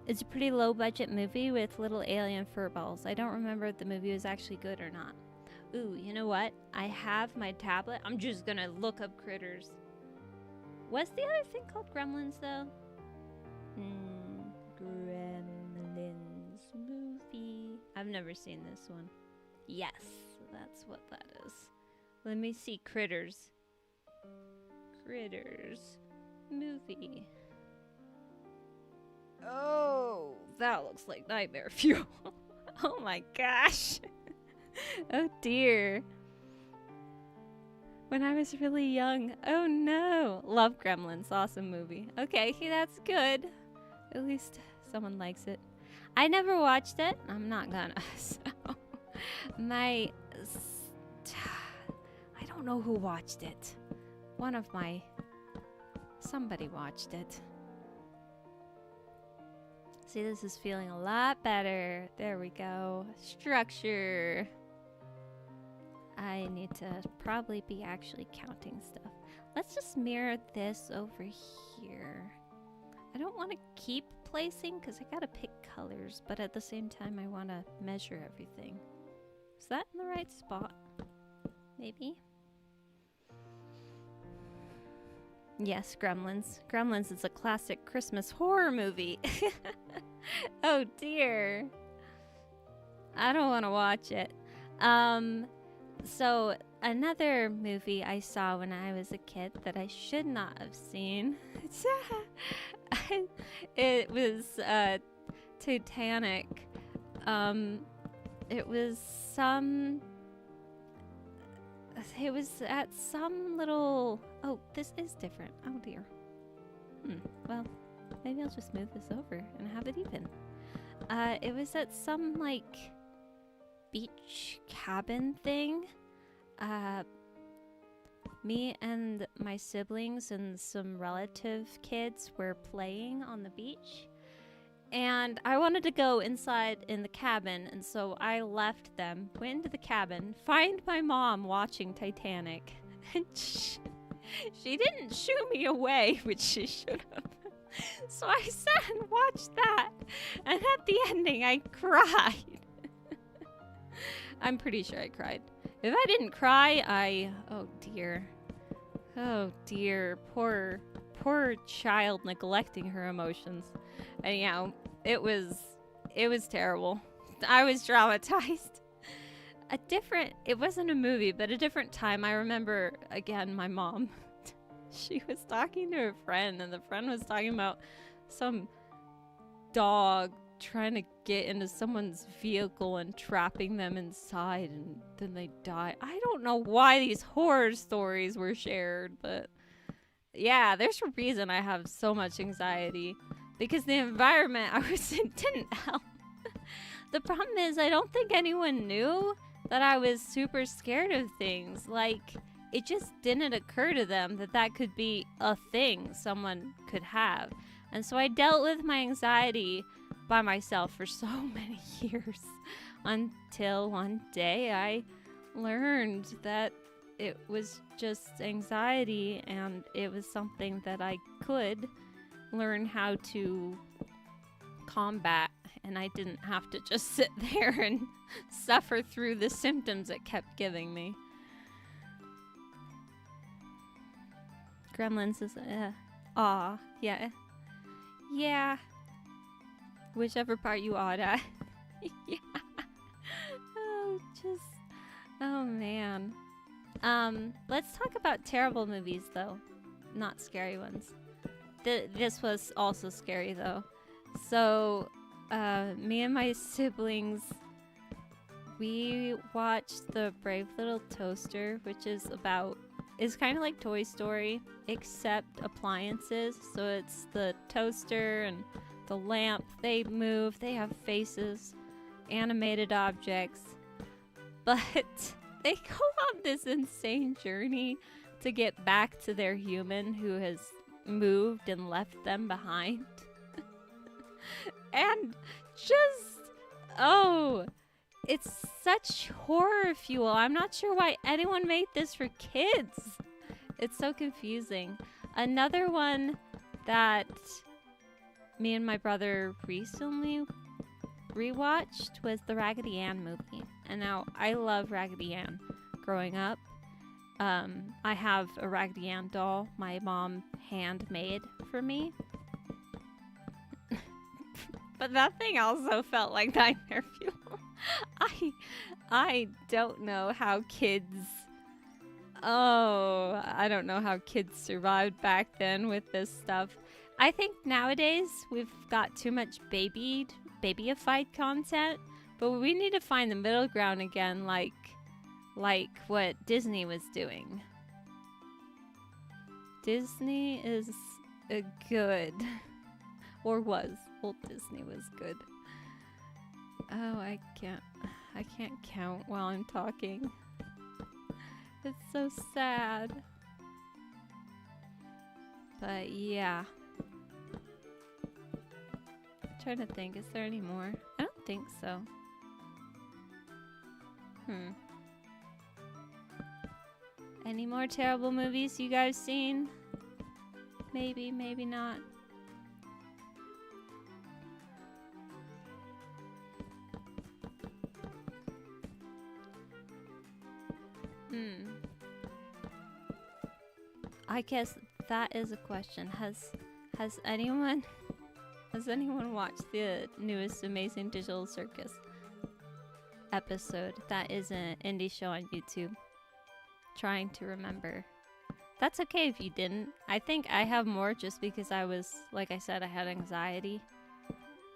It's a pretty low-budget movie with little alien furballs. I don't remember if the movie was actually good or not. Ooh, you know what? I have my tablet. I'm just gonna look up critters. What's the other thing called Gremlins, though? Gremlins movie. I've never seen this one. Yes, that's what that is. Let me see. Critters. Critters movie. Oh, that looks like nightmare fuel. Oh my gosh. Oh dear. When I was really young. Oh no. Love Gremlins. Awesome movie. Okay, that's good. At least someone likes it. I never watched it. I'm not gonna. So, I don't know who watched it. Somebody watched it. See, this is feeling a lot better. There we go. Structure. I need to probably be actually counting stuff. Let's just mirror this over here. I don't want to keep placing because I gotta pick colors, but at the same time I want to measure everything. Is that in the right spot? Maybe? Yes, Gremlins. Gremlins is a classic Christmas horror movie. Oh dear. I don't want to watch it. So another movie I saw when I was a kid that I should not have seen. It was Titanic. It was at some little... Oh, this is different. Oh, dear. Well, maybe I'll just move this over and have it even. It was at some, like, beach cabin thing. Me and my siblings and some relative kids were playing on the beach. And I wanted to go inside in the cabin, and so I left them, went into the cabin, find my mom watching Titanic. And she didn't shoo me away, which she should have. So I sat and watched that, and at the ending I cried. I'm pretty sure I cried. If I didn't cry, oh dear. Oh dear, poor child neglecting her emotions. Anyhow, it was terrible. I was traumatized. It wasn't a movie, but a different time. I remember, again, my mom, she was talking to her friend, and the friend was talking about some dog trying to get into someone's vehicle and trapping them inside, and then they die. I don't know why these horror stories were shared, but Yeah, there's a reason I have so much anxiety. Because the environment I was in didn't help. The problem is I don't think anyone knew that I was super scared of things. Like, it just didn't occur to them that that could be a thing someone could have. And so I dealt with my anxiety by myself for so many years until one day I learned that it was just anxiety and it was something that I could learn how to combat, and I didn't have to just sit there and suffer through the symptoms it kept giving me. Gremlins is aw, yeah. Yeah. Whichever part you awed at. Yeah. Oh man. Let's talk about terrible movies though, not scary ones. This was also scary though. So, me and my siblings, we watched The Brave Little Toaster, which is kind of like Toy Story, except appliances. So it's the toaster and the lamp, they move, they have faces, animated objects, but they go on this insane journey to get back to their human who has moved and left them behind. And it's such horror fuel. I'm not sure why anyone made this for kids. It's so confusing. Another one that me and my brother recently rewatched was the Raggedy Ann movie. And now I love Raggedy Ann. Growing up, I have a Raggedy Ann doll my mom handmade for me. But that thing also felt like nightmare fuel. I don't know how kids... I don't know how kids survived back then with this stuff. I think nowadays we've got too much babyified content, but we need to find the middle ground again, like what Disney was doing. Disney is a good, or was. Walt Disney was good. Oh, I can't count while I'm talking. It's so sad. But yeah. I'm trying to think, is there any more? I don't think so. Any more terrible movies you guys seen? Maybe, maybe not. I guess that is a question. Has anyone watched the newest Amazing Digital Circus episode? That is an indie show on YouTube. Trying to remember. That's okay if you didn't. I think I have more just because I was, like I said, I had anxiety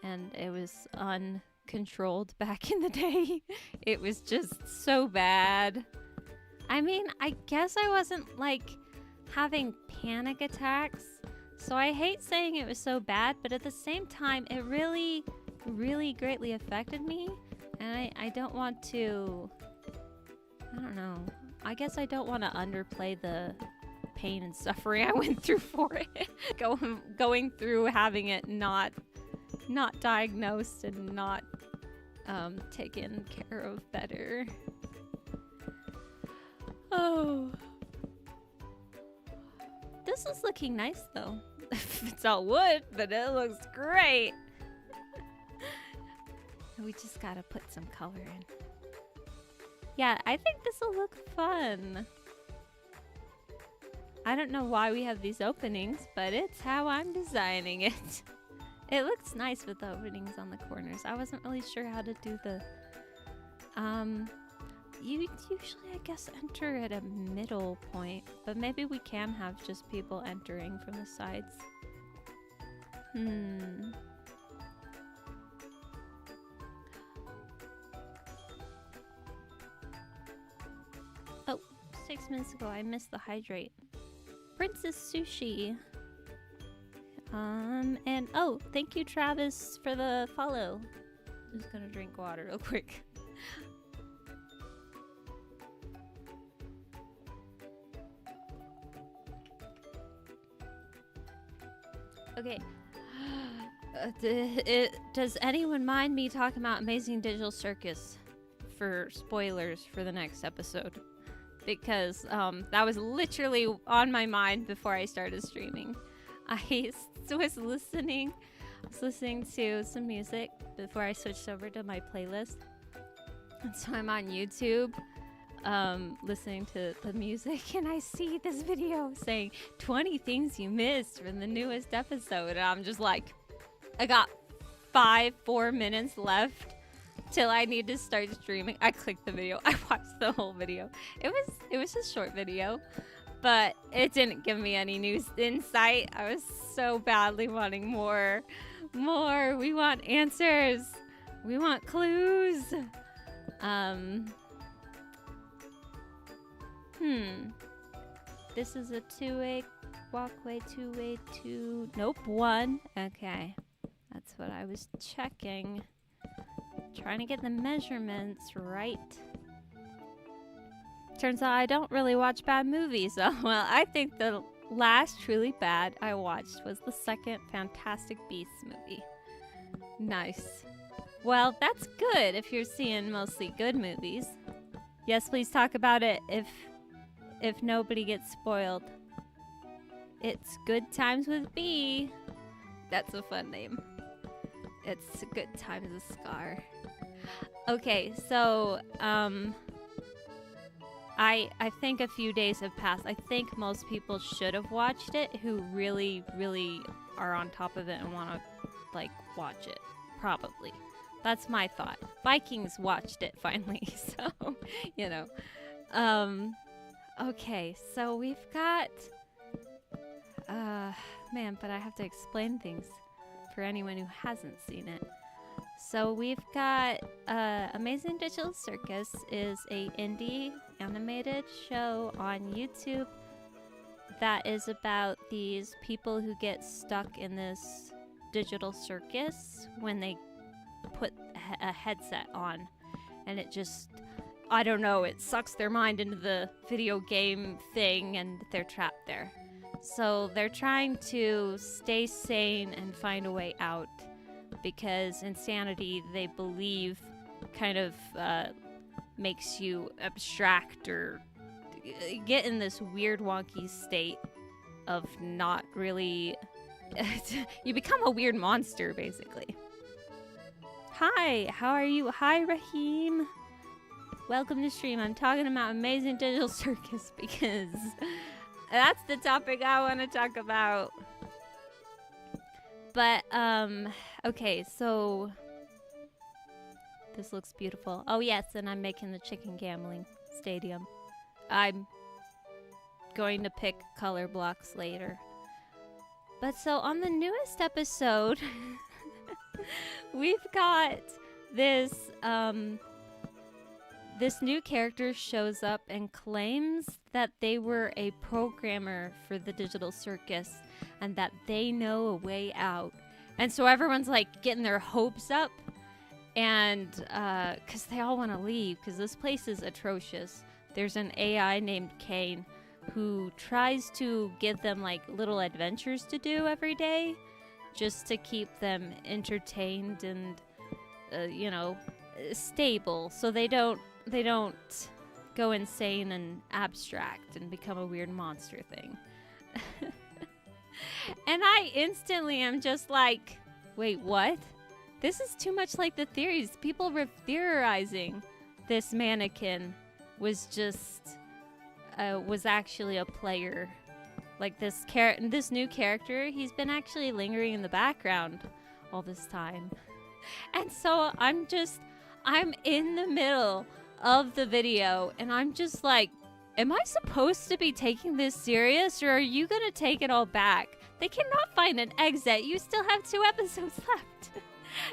and it was uncontrolled back in the day. It was just so bad. I mean, I guess I wasn't like having panic attacks, so I hate saying it was so bad, but at the same time, it really, really greatly affected me, and I don't want to, I don't know, I guess I don't want to underplay the pain and suffering I went through for it. Going through having it not diagnosed and not taken care of better. Oh. This is looking nice though. It's all wood, but it looks great. We just gotta put some color in. Yeah, I think this will look fun. I don't know why we have these openings, but it's how I'm designing it. It looks nice with the openings on the corners. I wasn't really sure how to do the... You usually, I guess, enter at a middle point, but maybe we can have just people entering from the sides. Oh, 6 minutes ago I missed the hydrate. Princess Sushi. And oh, thank you, Travis, for the follow. Just gonna drink water real quick. Okay. Does anyone mind me talking about Amazing Digital Circus for spoilers for the next episode? Because that was literally on my mind before I started streaming. I was listening to some music before I switched over to my playlist. And so I'm on YouTube listening to the music, and I see this video saying 20 things you missed from the newest episode. And I'm just like, I got 4 minutes left till I need to start streaming. I clicked the video. I watched the whole video. It was a short video, but it didn't give me any new insight. I was so badly wanting more. We want answers. We want clues. This is a two-way walkway, nope, one. Okay. That's what I was checking. Trying to get the measurements right. Turns out I don't really watch bad movies. So, well, I think the last truly bad I watched was the second Fantastic Beasts movie. Nice. Well, that's good if you're seeing mostly good movies. Yes, please talk about it if nobody gets spoiled. It's Good Times with B. That's a fun name. It's Good Times with Scar. Okay, so I think a few days have passed. I think most people should have watched it who really, really are on top of it and want to like watch it. Probably. That's my thought. Vikings watched it finally, so you know. Okay, so we've got man, but I have to explain things for anyone who hasn't seen it. So we've got Amazing Digital Circus is a indie animated show on YouTube that is about these people who get stuck in this digital circus when they put a headset on, and it just, I don't know, it sucks their mind into the video game thing and they're trapped there. So they're trying to stay sane and find a way out because insanity, they believe, kind of makes you abstract or get in this weird wonky state of not really you become a weird monster basically. Hi, how are you? Hi, Raheem. Welcome to stream. I'm talking about Amazing Digital Circus because that's the topic I want to talk about. But, okay, so this looks beautiful. Oh, yes, and I'm making the chicken gambling stadium. I'm going to pick color blocks later. But so on the newest episode, we've got this, this new character shows up and claims that they were a programmer for the digital circus and that they know a way out. And so everyone's like getting their hopes up and because they all want to leave because this place is atrocious. There's an AI named Kane who tries to give them like little adventures to do every day just to keep them entertained and you know, stable so they don't go insane and abstract and become a weird monster thing. And I instantly am just like, wait, what? This is too much like the theories. People were theorizing this mannequin was just was actually a player. Like this new character, he's been actually lingering in the background all this time. And so I'm in the middle of the video and I'm just like, am I supposed to be taking this serious or are you going to take it all back? They cannot find an exit. You still have 2 episodes left.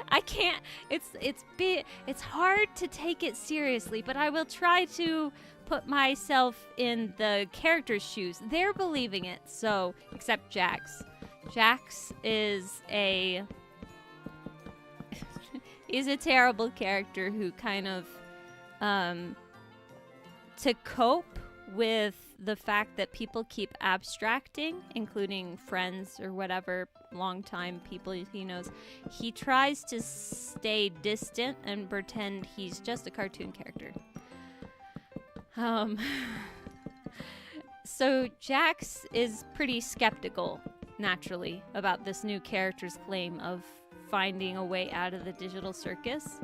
I can't. It's hard to take it seriously, but I will try to put myself in the character's shoes. They're believing it. So, except Jax. Jax is a he's a terrible character who kind of to cope with the fact that people keep abstracting, including friends or whatever longtime people he knows, he tries to stay distant and pretend he's just a cartoon character. So Jax is pretty skeptical, naturally, about this new character's claim of finding a way out of the digital circus.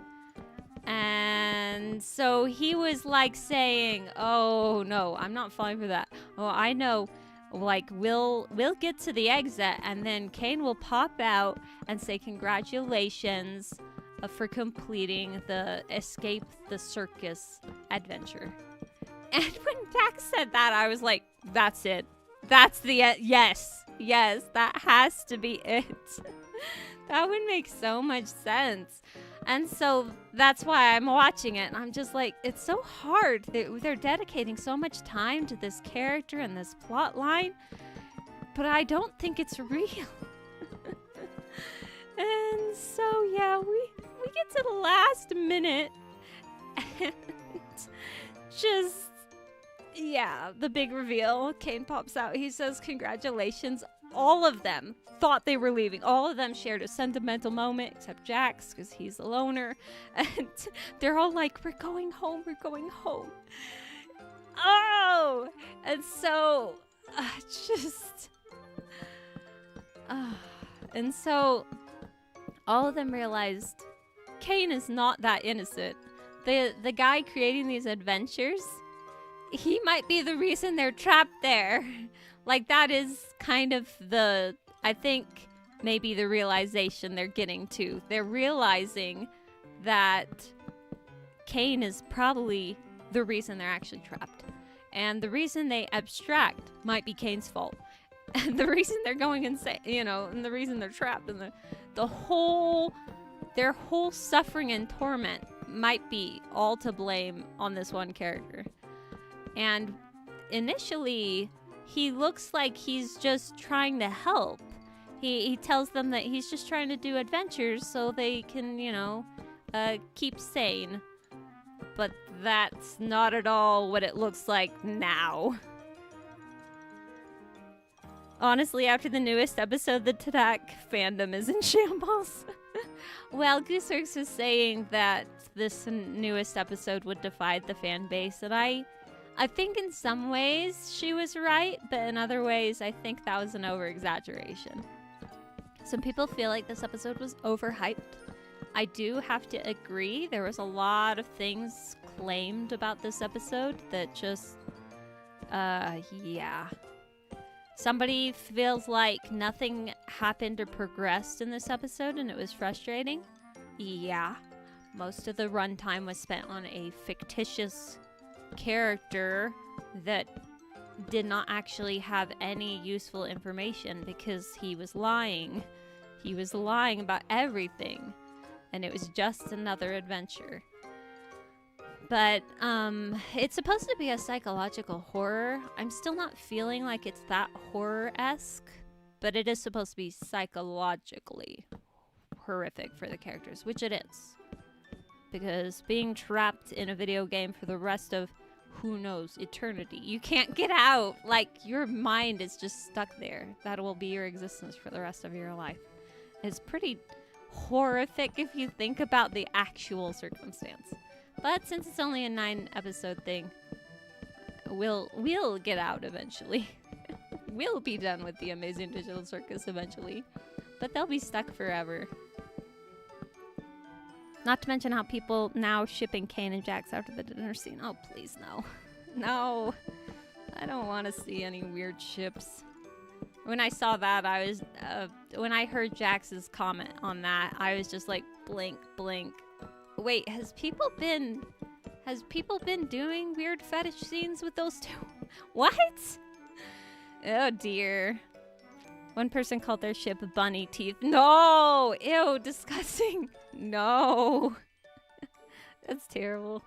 And so he was like saying, oh no, I'm not falling for that. Oh, I know, like we'll get to the exit and then Kane will pop out and say congratulations for completing the escape the circus adventure. And when Jax said that, I was like, that's it. That's the yes, that has to be it. That would make so much sense. And so that's why I'm watching it. And I'm just like, it's so hard. They're dedicating so much time to this character and this plot line. But I don't think it's real. And so, yeah, we get to the last minute. And just, yeah, the big reveal. Kane pops out. He says, congratulations. All of them thought they were leaving. All of them shared a sentimental moment, except Jax, because he's the loner. And they're all like, we're going home, we're going home. Oh! And so, and so, all of them realized Kane is not that innocent. The guy creating these adventures, he might be the reason they're trapped there. Like, that is kind of I think, maybe the realization they're getting to. They're realizing that Kane is probably the reason they're actually trapped. And the reason they abstract might be Kane's fault. And the reason they're going insane, and the reason they're trapped, and their whole suffering and torment might be all to blame on this one character. And initially, he looks like he's just trying to help. He tells them that he's just trying to do adventures so they can, keep sane. But that's not at all what it looks like now. Honestly, after the newest episode, the Tadak fandom is in shambles. Well, Gooseworks was saying that this newest episode would divide the fan base, and I think in some ways she was right, but in other ways I think that was an over-exaggeration. Some people feel like this episode was overhyped. I do have to agree. There was a lot of things claimed about this episode that just, yeah. Somebody feels like nothing happened or progressed in this episode and it was frustrating. Yeah. Most of the runtime was spent on a fictitious character that did not actually have any useful information because he was lying. He was lying about everything, and it was just another adventure. But it's supposed to be a psychological horror. I'm still not feeling like it's that horror-esque, but it is supposed to be psychologically horrific for the characters, which it is. Because being trapped in a video game for the rest of, who knows, eternity. You can't get out. Like, your mind is just stuck there. That will be your existence for the rest of your life. It's pretty horrific if you think about the actual circumstance. But since it's only a 9-episode thing, we'll get out eventually. We'll be done with the Amazing Digital Circus eventually. But they'll be stuck forever. Not to mention how people now shipping Kane and Jax after the dinner scene. Oh, please, no. No. I don't want to see any weird ships. When I saw that, I was... when I heard Jax's comment on that, I was just like, blink, blink. Wait, has people been doing weird fetish scenes with those two? What? Oh, dear. One person called their ship bunny teeth. No! Ew, disgusting. No. That's terrible.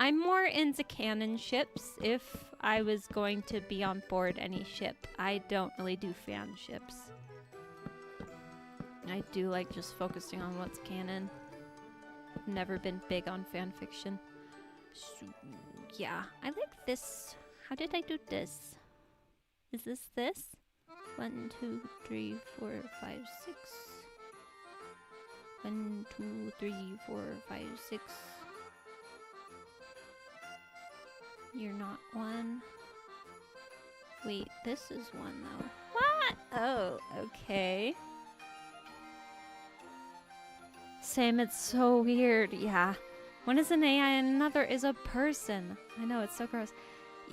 I'm more into canon ships if I was going to be on board any ship. I don't really do fan ships. I do like just focusing on what's canon. Never been big on fan fiction. So, yeah, I like this. How did I do this? Is this? 1, 2, 3, 4, 5, 6. 1, 2, 3, 4, 5, 6. You're not 1. Wait, this is 1 though. What? Oh, okay. Same, it's so weird. Yeah. One is an AI and another is a person. I know, it's so gross.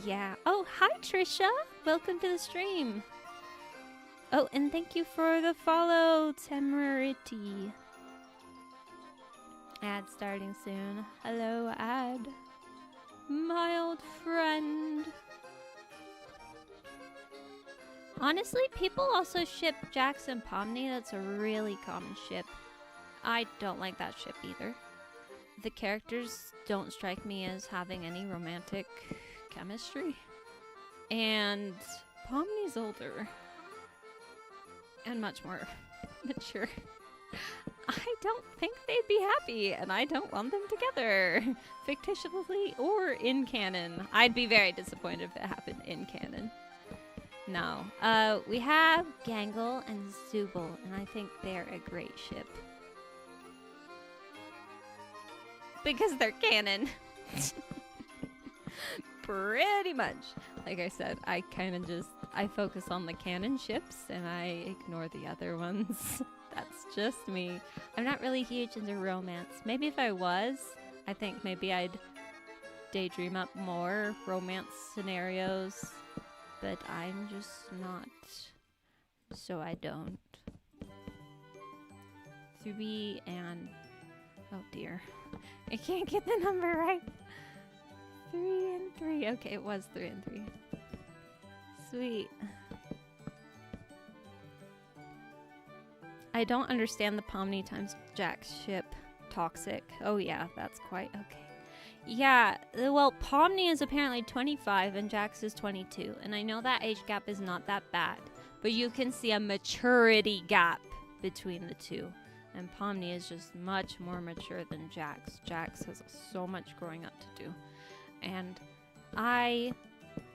Yeah. Oh, hi Trisha. Welcome to the stream. Oh, and thank you for the follow, Temerity. Ad starting soon. Hello, ad. My old friend. Honestly, people also ship Jax and Pomni. That's a really common ship. I don't like that ship either. The characters don't strike me as having any romantic chemistry. And Pomni's older. And much more mature. I don't think they'd be happy, and I don't want them together. Fictitiously or in canon. I'd be very disappointed if it happened in canon. No. We have Gangle and Zubul, and I think they're a great ship. Because they're canon. Pretty much. Like I said, I kind of just, I focus on the canon ships and I ignore the other ones. That's just me. I'm not really huge into romance. Maybe if I was, I think maybe I'd daydream up more romance scenarios. But I'm just not. So I don't. 3 and... Oh dear. I can't get the number right. 3 and 3. Okay, it was 3 and 3. Sweet. I don't understand the Pomni times Jax ship. Toxic. Oh yeah, that's quite okay. Yeah, well, Pomni is apparently 25 and Jax is 22. And I know that age gap is not that bad. But you can see a maturity gap between the two. And Pomni is just much more mature than Jax. Jax has so much growing up to do. And I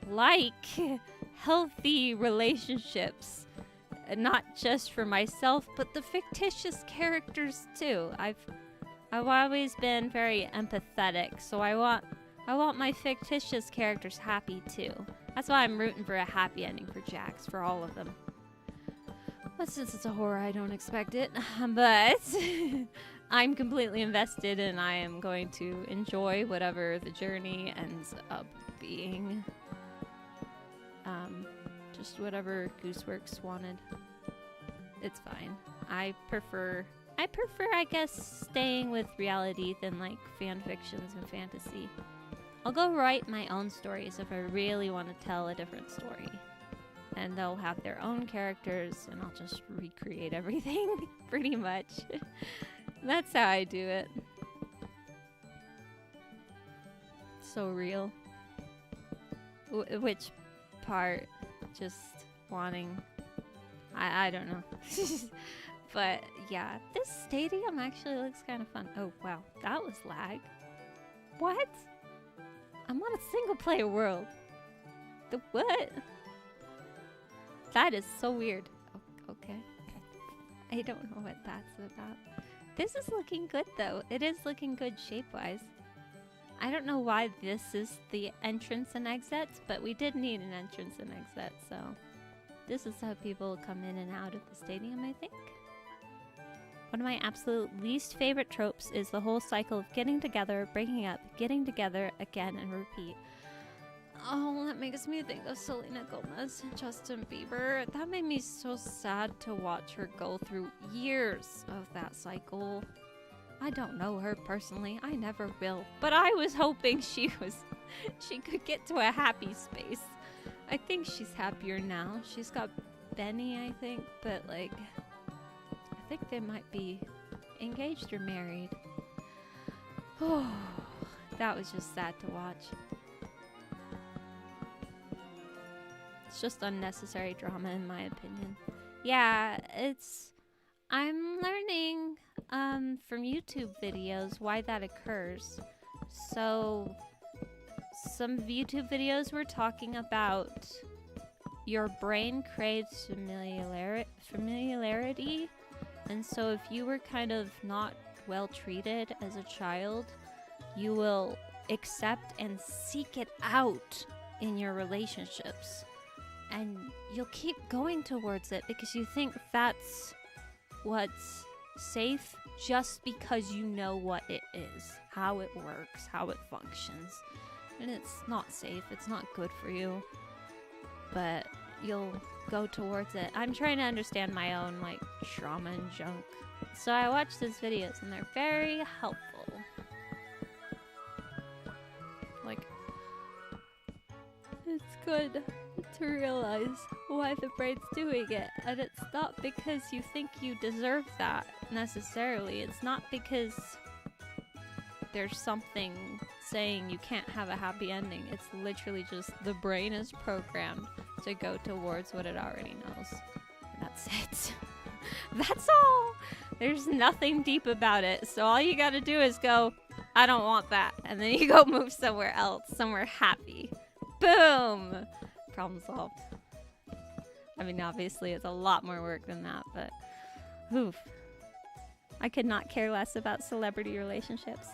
like healthy relationships. Not just for myself, but the fictitious characters too. I've always been very empathetic, so I want my fictitious characters happy too. That's why I'm rooting for a happy ending for Jax, for all of them. But since it's a horror, I don't expect it. But I'm completely invested and I am going to enjoy whatever the journey ends up being. Just whatever Gooseworks wanted. It's fine. I prefer, I guess, staying with reality than like fan fictions and fantasy. I'll go write my own stories if I really want to tell a different story. And they'll have their own characters, and I'll just recreate everything, pretty much. That's how I do it. So real. Which part? Just wanting... I don't know. But, yeah. This stadium actually looks kind of fun. Oh, wow. That was lag. What? I'm on a single-player world. The what? That is so weird. Okay. I don't know what that's about. This is looking good, though. It is looking good shape-wise. I don't know why this is the entrance and exits, but we did need an entrance and exit, so... This is how people come in and out of the stadium, I think. One of my absolute least favorite tropes is the whole cycle of getting together, breaking up, getting together again, and repeat. Oh, that makes me think of Selena Gomez and Justin Bieber. That made me so sad to watch her go through years of that cycle. I don't know her personally. I never will. But I was hoping she could get to a happy space. I think she's happier now. She's got Benny, I think. But, like, I think they might be engaged or married. Oh, That was just sad to watch. It's just unnecessary drama in my opinion. Yeah, I'm learning from YouTube videos why that occurs. So some YouTube videos were talking about your brain craves familiarity, and so if you were kind of not well treated as a child, you will accept and seek it out in your relationships, and you'll keep going towards it because you think that's what's safe, just because you know what it is, how it works, how it functions. And it's not safe, it's not good for you, but you'll go towards it. I'm trying to understand my own like trauma and junk, so I watch these videos and they're very helpful. Like, it's good to realize why the brain's doing it, and it's not because you think you deserve that necessarily. It's not because there's something saying you can't have a happy ending. It's literally just the brain is programmed to go towards what it already knows. And that's it. That's all. There's nothing deep about it. So all you gotta do is go, I don't want that. And then you go move somewhere else, somewhere happy. Boom! Problem solved. I mean, obviously it's a lot more work than that, but oof. I could not care less about celebrity relationships.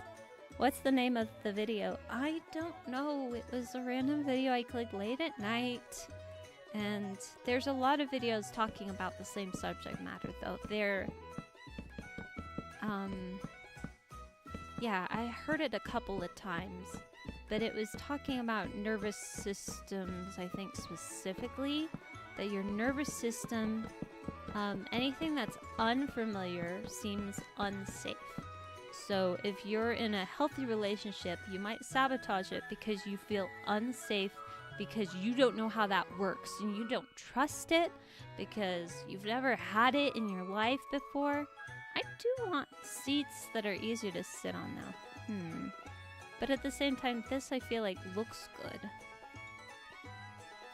What's the name of the video? I don't know. It was a random video I clicked late at night. And there's a lot of videos talking about the same subject matter, though. Yeah, I heard it a couple of times. But it was talking about nervous systems, I think specifically. That your nervous system, anything that's unfamiliar seems unsafe. So if you're in a healthy relationship, you might sabotage it because you feel unsafe, because you don't know how that works and you don't trust it because you've never had it in your life before. I do want seats that are easier to sit on now. But at the same time, this I feel like looks good.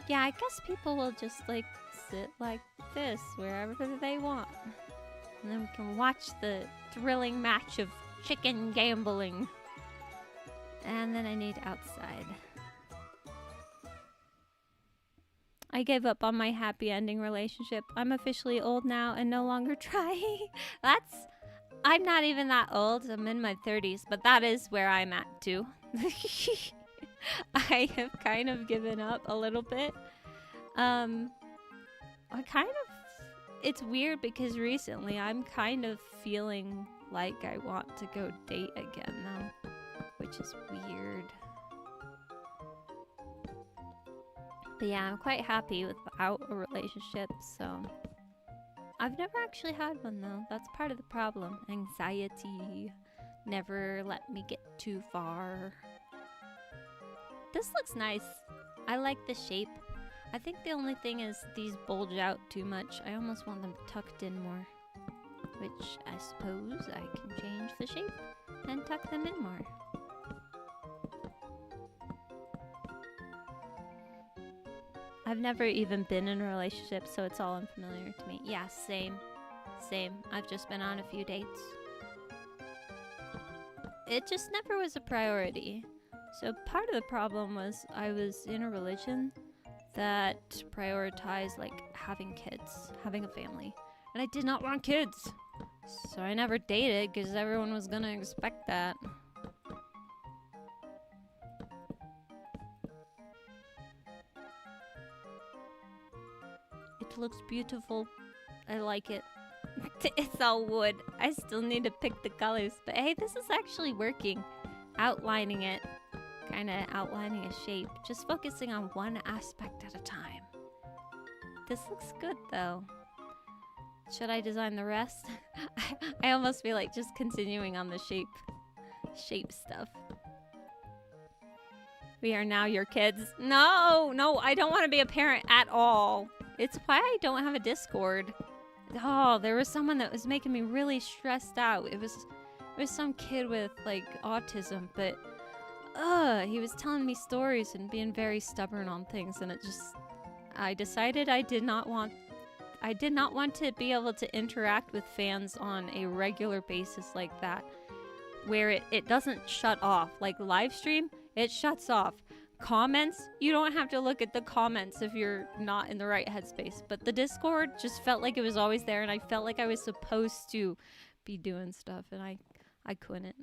Yeah, I guess people will just like sit like this wherever they want. And then we can watch the thrilling match of chicken gambling. And then I need outside. I gave up on my happy ending relationship. I'm officially old now and no longer trying. I'm not even that old. I'm in my 30s, but that is where I'm at too. I have kind of given up a little bit. It's weird because recently I'm kind of feeling like I want to go date again now, which is weird. But yeah, I'm quite happy without a relationship, so. I've never actually had one though. That's part of the problem. Anxiety never let me get too far. This looks nice. I like the shape. I think the only thing is these bulge out too much. I almost want them tucked in more. Which I suppose I can change the shape and tuck them in more. I've never even been in a relationship, so it's all unfamiliar to me. Yeah, same. I've just been on a few dates. It just never was a priority. So part of the problem was I was in a religion that prioritized like having kids, having a family. And I did not want kids. So I never dated because everyone was gonna expect that. It looks beautiful. I like it. It's all wood. I still need to pick the colors. But hey, this is actually working. Outlining it. Kind of outlining a shape. Just focusing on one aspect at a time. This looks good though. Should I design the rest? I almost feel like just continuing on the shape stuff. We are now your kids. No, I don't want to be a parent at all. It's why I don't have a Discord. Oh, there was someone that was making me really stressed out. It was some kid with like autism, but he was telling me stories and being very stubborn on things, and I decided I did not want to be able to interact with fans on a regular basis like that, where it doesn't shut off. Like live stream, it shuts off. Comments, you don't have to look at the comments if you're not in the right headspace. But the Discord just felt like it was always there, and I felt like I was supposed to be doing stuff, and I couldn't.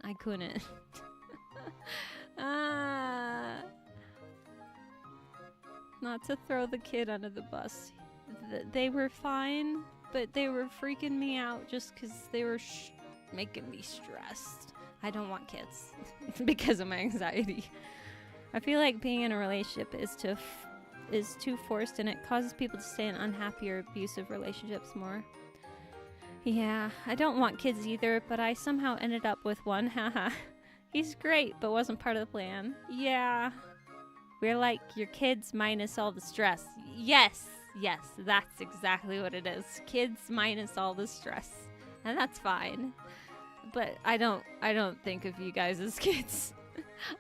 Not to throw the kid under the bus. They were fine, but they were freaking me out just because they were making me stressed. I don't want kids because of my anxiety. I feel like being in a relationship is too forced, and it causes people to stay in unhappy or abusive relationships more. Yeah, I don't want kids either, but I somehow ended up with one. Haha. He's great, but wasn't part of the plan. Yeah. We're like your kids minus all the stress. Yes, that's exactly what it is. Kids minus all the stress. And that's fine. But I don't think of you guys as kids.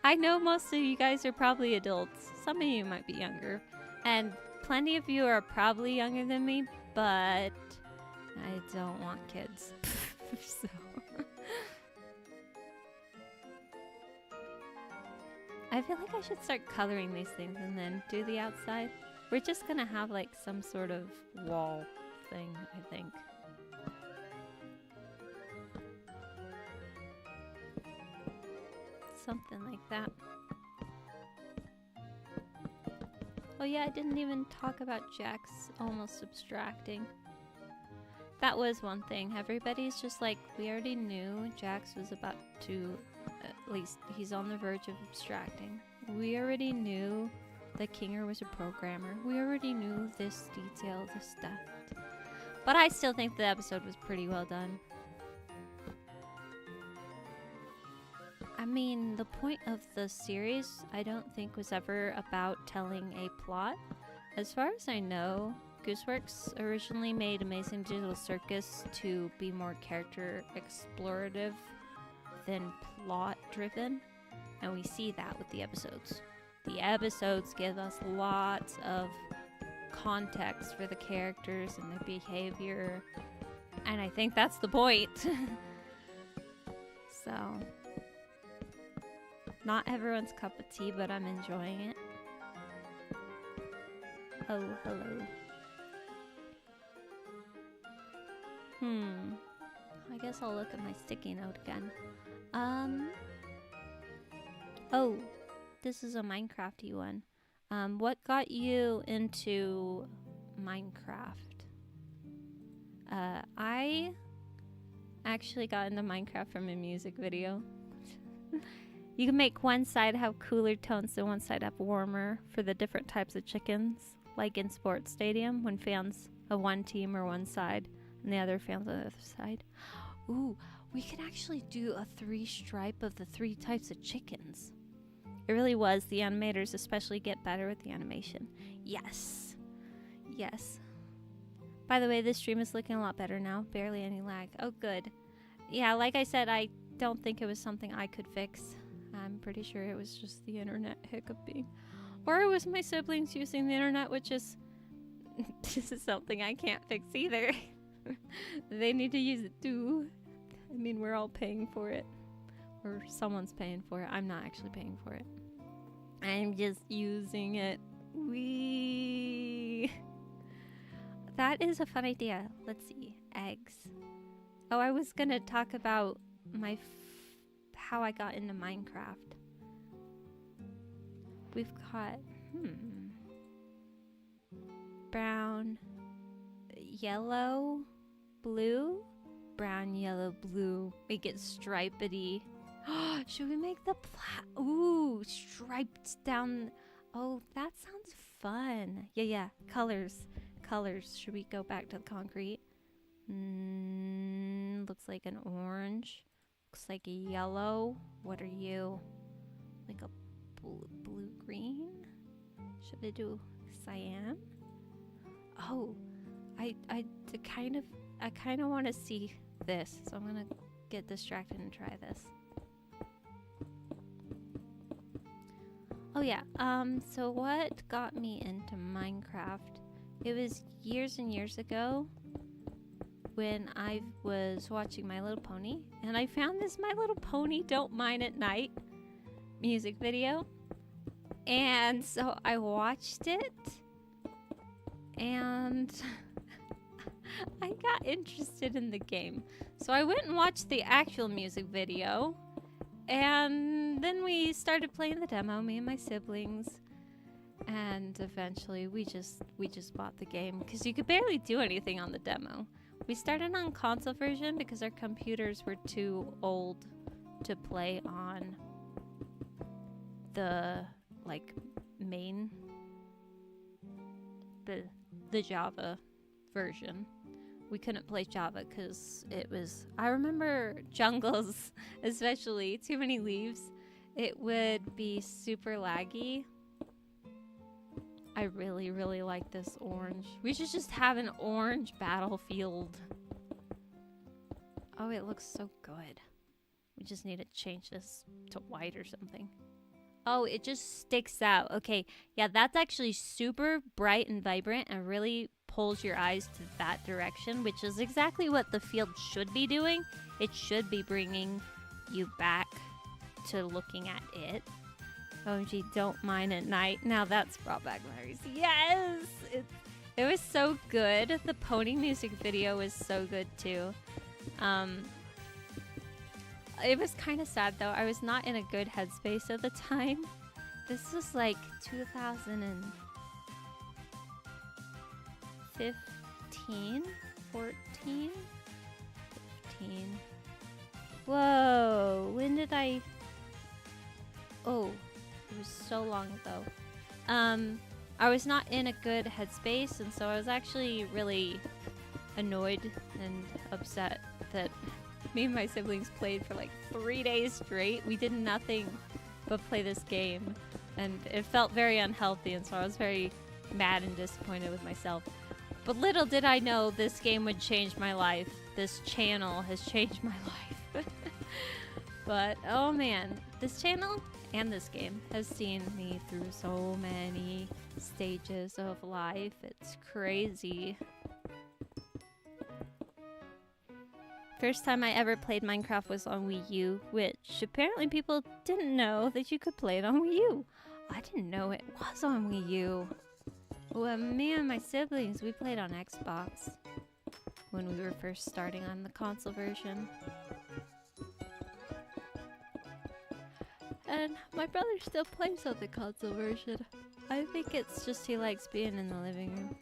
I know most of you guys are probably adults. Some of you might be younger. And plenty of you are probably younger than me, but I don't want kids. So I feel like I should start coloring these things and then do the outside. We're just gonna have like some sort of wall thing, I think. Something like that. Oh yeah, I didn't even talk about Jax almost abstracting. That was one thing. Everybody's just like, we already knew Jax was about to, at least he's on the verge of abstracting. We already knew that Kinger was a programmer. We already knew this detail, this stuff. But I still think the episode was pretty well done. I mean, the point of the series, I don't think was ever about telling a plot. As far as I know, Gooseworks originally made Amazing Digital Circus to be more character explorative than plot driven, and we see that with the episodes. The episodes give us lots of context for the characters and their behavior, and I think that's the point. So, not everyone's cup of tea, but I'm enjoying it. Oh, hello. I guess I'll look at my sticky note again. Oh, this is a Minecrafty one. What got you into Minecraft? I actually got into Minecraft from a music video. You can make one side have cooler tones and one side have warmer for the different types of chickens, like in Sports Stadium when fans of one team are one side and the other fans on the other side. Ooh, we could actually do a 3-stripe of the 3 types of chickens. It really was. The animators especially get better with the animation. Yes. Yes. By the way, this stream is looking a lot better now. Barely any lag. Oh, good. Yeah, like I said, I don't think it was something I could fix. I'm pretty sure it was just the internet hiccuping. Or it was my siblings using the internet, which is... this is something I can't fix either. They need to use it too. I mean, we're all paying for it. Or someone's paying for it. I'm not actually paying for it. I'm just using it. That is a fun idea. Let's see. Eggs. Oh, I was gonna talk about my how I got into Minecraft. We've got brown, yellow, blue, brown, yellow, blue. Make it stripedy. Should we make the ooh, striped down? Oh, that sounds fun. Yeah. Colors. Should we go back to the concrete? Looks like an orange. Looks like a yellow. What are you? Like a blue-green? Should I do cyan? Oh, I kind of want to see this, so I'm gonna get distracted and try this. yeah, so what got me into Minecraft? It was years and years ago when I was watching My Little Pony, and I found this My Little Pony Don't Mine at Night music video. And so I watched it, and I got interested in the game. So I went and watched the actual music video, and then we started playing the demo, me and my siblings. And eventually we just bought the game because you could barely do anything on the demo. We started on console version because our computers were too old to play on the main the Java version. We couldn't play Java because it was, I remember jungles, especially too many leaves, it would be super laggy. I really, really like this orange. We should just have an orange battlefield. Oh, it looks so good. We just need to change this to white or something. Oh, it just sticks out. Okay, yeah, that's actually super bright and vibrant and really pulls your eyes to that direction, which is exactly what the field should be doing. It should be bringing you back to looking at it. OMG, Don't Mine at Night. Now that's brought back memories. Yes! It was so good. The pony music video was so good too. It was kind of sad though. I was not in a good headspace at the time. This was like 2015, 14, 15. Whoa, when did I... Oh, it was so long ago. I was not in a good headspace, and so I was actually really annoyed and upset that me and my siblings played for like 3 days straight. We did nothing but play this game, and it felt very unhealthy, and so I was very mad and disappointed with myself. But little did I know this game would change my life. This channel has changed my life. But oh man, this channel and this game has seen me through so many stages of life. It's crazy. First time I ever played Minecraft was on Wii U, which apparently people didn't know that you could play it on Wii U. I didn't know it was on Wii U. Well, me and my siblings, we played on Xbox when we were first starting on the console version. And my brother still plays on the console version. I think it's just he likes being in the living room.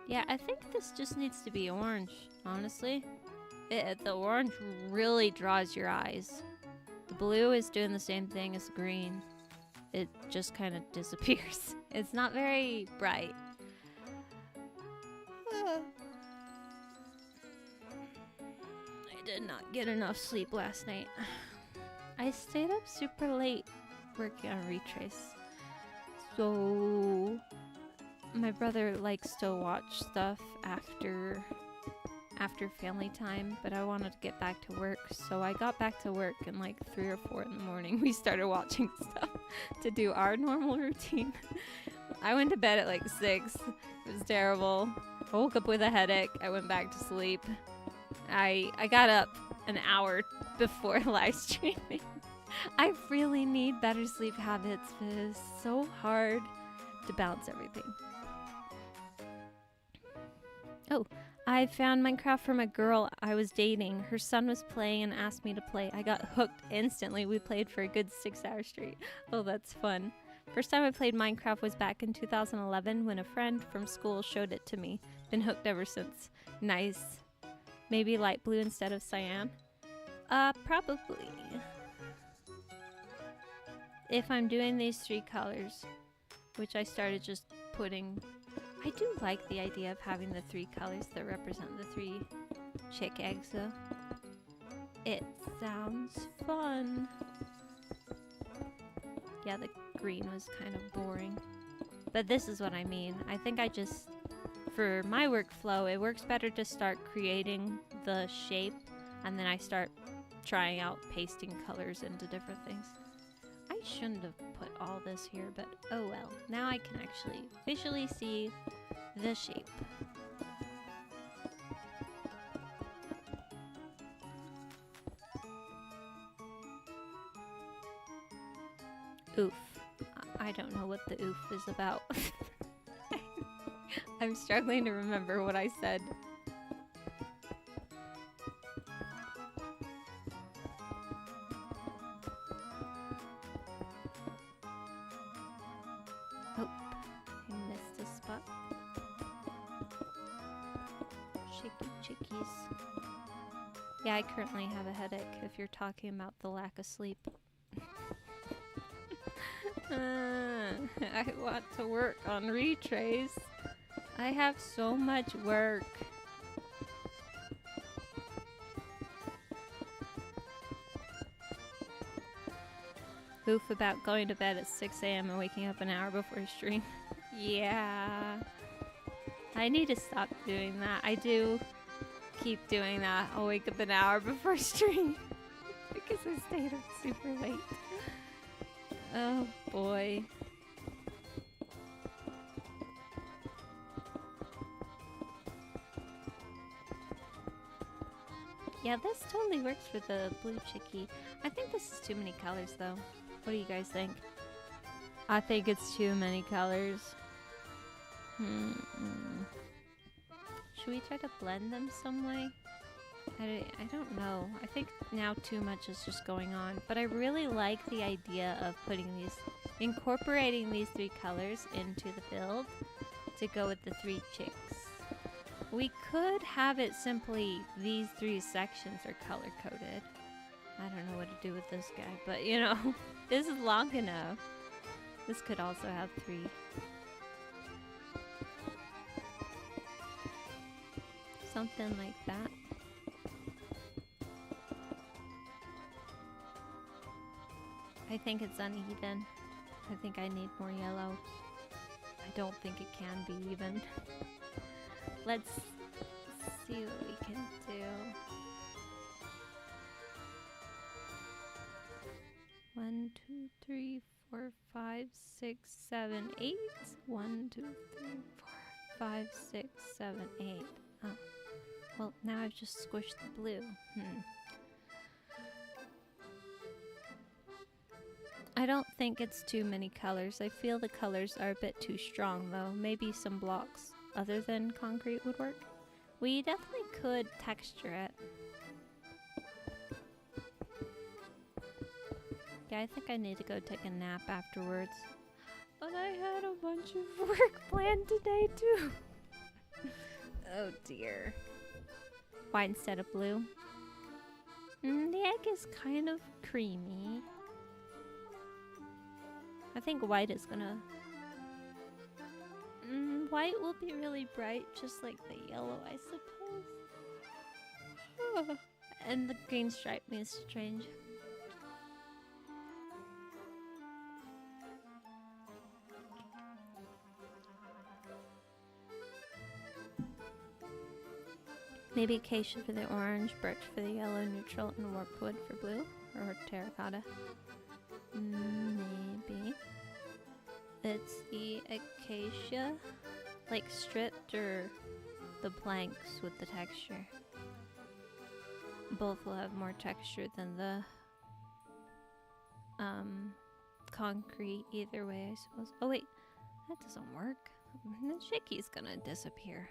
Yeah, I think this just needs to be orange, honestly. The orange really draws your eyes. The blue is doing the same thing as the green. It just kind of disappears. It's not very bright. I did not get enough sleep last night. I stayed up super late working on Retrace. So my brother likes to watch stuff after family time, but I wanted to get back to work, so I got back to work and like 3 or 4 in the morning we started watching stuff to do our normal routine. I went to bed at like 6. It was terrible. I woke up with a headache. I went back to sleep. I got up an hour before live streaming. I really need better sleep habits, but it's so hard to balance everything. Oh, I found Minecraft from a girl I was dating. Her son was playing and asked me to play. I got hooked instantly. We played for a good 6 hours straight. Oh, that's fun. First time I played Minecraft was back in 2011 when a friend from school showed it to me. Been hooked ever since. Nice. Maybe light blue instead of cyan? Probably. If I'm doing these 3 colors, which I started just putting... I do like the idea of having the 3 colors that represent the 3 chick eggs, though. It sounds fun. Yeah, the green was kind of boring. But this is what I mean. I think I just... For my workflow, it works better to start creating the shape, and then I start trying out pasting colors into different things. I shouldn't have put all this here, but oh well. Now I can actually visually see the shape. Oof. I don't know what the oof is about. I'm struggling to remember what I said. Oh, I missed a spot. Shaky chickies. Yeah, I currently have a headache if you're talking about the lack of sleep. I want to work on retrace. I have so much work. Oof about going to bed at 6 a.m. and waking up an hour before stream. Yeah. I need to stop doing that. I do keep doing that. I'll wake up an hour before stream because I stayed up super late. Oh boy. Yeah, this totally works for the blue chickie. I think this is too many colors though. What do you guys think? I think it's too many colors. Should we try to blend them some way? I don't know. I think now too much is just going on. But I really like the idea of incorporating these 3 colors into the build to go with the 3 chicks. We could have it simply these 3 sections are color coded. I don't know what to do with this guy, but you know, this is long enough. This could also have 3. Something like that. I think it's uneven. I think I need more yellow. I don't think it can be even. Let's see what we can do. 1, 2, 3, 4, 5, 6, 7, 8. 1, 2, 3, 4, 5, 6, 7, 8. Oh. Well, now I've just squished the blue. I don't think it's too many colors. I feel the colors are a bit too strong though. Maybe some blocks other than concrete would work. We definitely could texture it. Yeah, I think I need to go take a nap afterwards. But I had a bunch of work planned today too. Oh dear. White instead of blue. The egg is kind of creamy. I think white is gonna... white will be really bright, just like the yellow, I suppose. And the green stripe needs to change. Maybe acacia for the orange, birch for the yellow, neutral, and warped wood for blue, or terracotta. Maybe. It's the acacia, like stripped, or the planks with the texture. Both will have more texture than the concrete either way, I suppose. Oh wait, that doesn't work. The chicky's gonna disappear.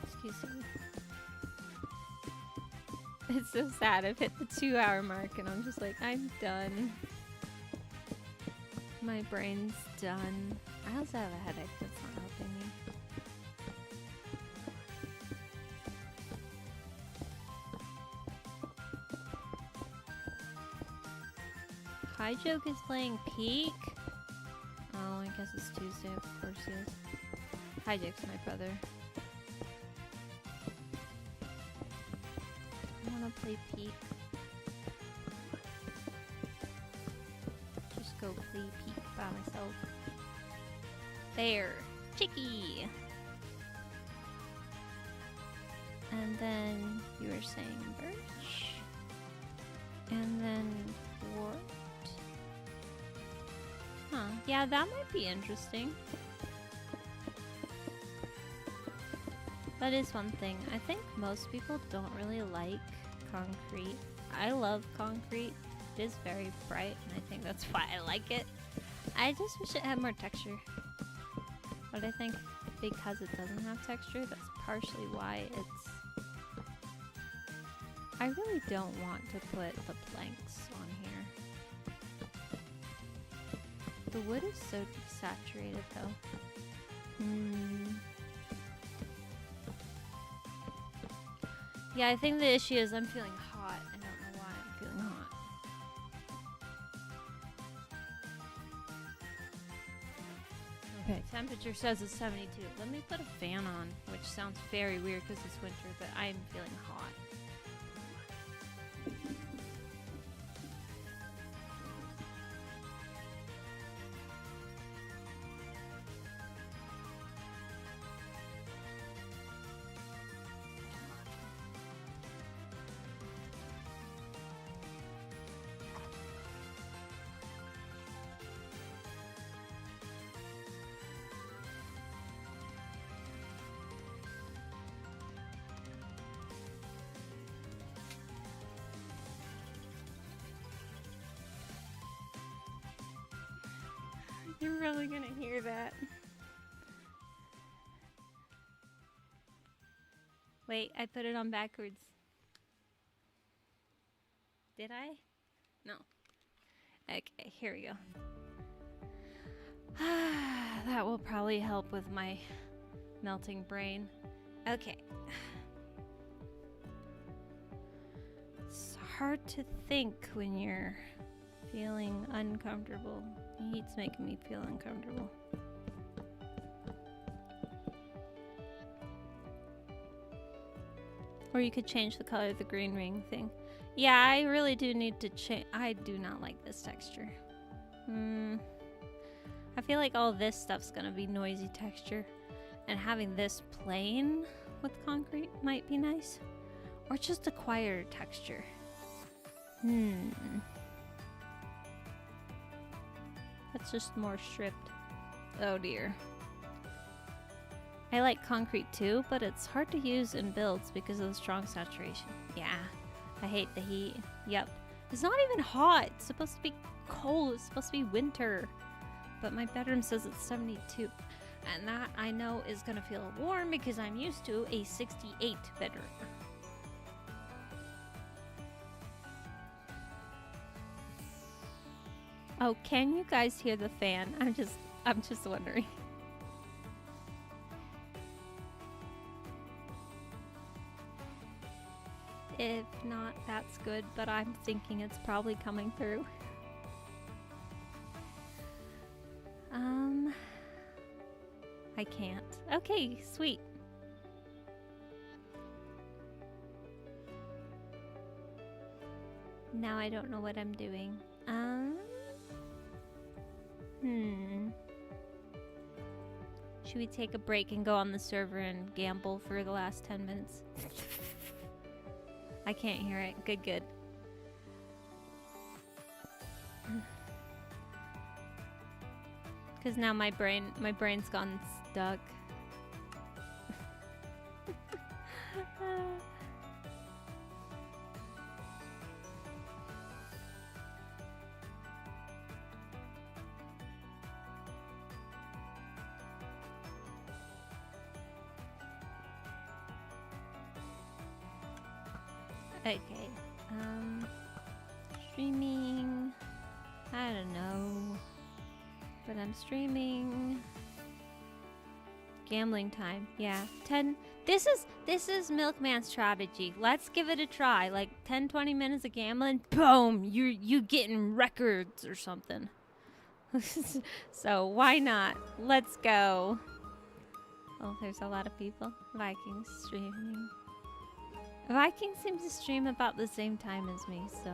Excuse me. It's so sad. I've hit the 2-hour mark and I'm just like, I'm done. My brain's done. I also have a headache that's not helping me. High Joke is playing Peak? Oh, I guess it's Tuesday. Of course he is. High Joke's my brother. I wanna play Peak. Just go play Peak by myself. There! Chicky! And then you were saying birch. And then wart. Huh. Yeah, that might be interesting. That is one thing. I think most people don't really like concrete. I love concrete. It is very bright, and I think that's why I like it. I just wish it had more texture. But I think because it doesn't have texture, that's partially why it's... I really don't want to put the planks on here. The wood is so desaturated though. Yeah, I think the issue is I'm feeling hot. I don't know why I'm feeling hot. Okay, temperature says it's 72. Let me put a fan on, which sounds very weird because it's winter, but I'm feeling hot. You're really gonna hear that. Wait, I put it on backwards. Did I? No. Okay, here we go. That will probably help with my melting brain. Okay. It's hard to think when you're feeling uncomfortable. The heat's making me feel uncomfortable. Or you could change the color of the green ring thing. Yeah, I really do need to change. I do not like this texture. I feel like all this stuff's gonna be noisy texture. And having this plain with concrete might be nice. Or just a quieter texture. That's just more stripped. Oh dear. I like concrete too, but it's hard to use in builds because of the strong saturation. Yeah, I hate the heat. Yep. It's not even hot. It's supposed to be cold. It's supposed to be winter. But my bedroom says it's 72. And that I know is gonna feel warm because I'm used to a 68 bedroom. Oh, can you guys hear the fan? I'm just wondering. If not, that's good, but I'm thinking it's probably coming through. I can't. Okay, sweet. Now I don't know what I'm doing. Should we take a break and go on the server and gamble for the last 10 minutes? I can't hear it. Good, good. Because now my brain's gone stuck. Okay, streaming, I don't know, but I'm streaming. Gambling time, yeah, 10, this is Milkman's strategy. Let's give it a try, like 10-20 minutes of gambling, boom, you getting records or something. So why not? Let's go. Oh, there's a lot of people. Vikings streaming. Vikings seem to stream about the same time as me, so.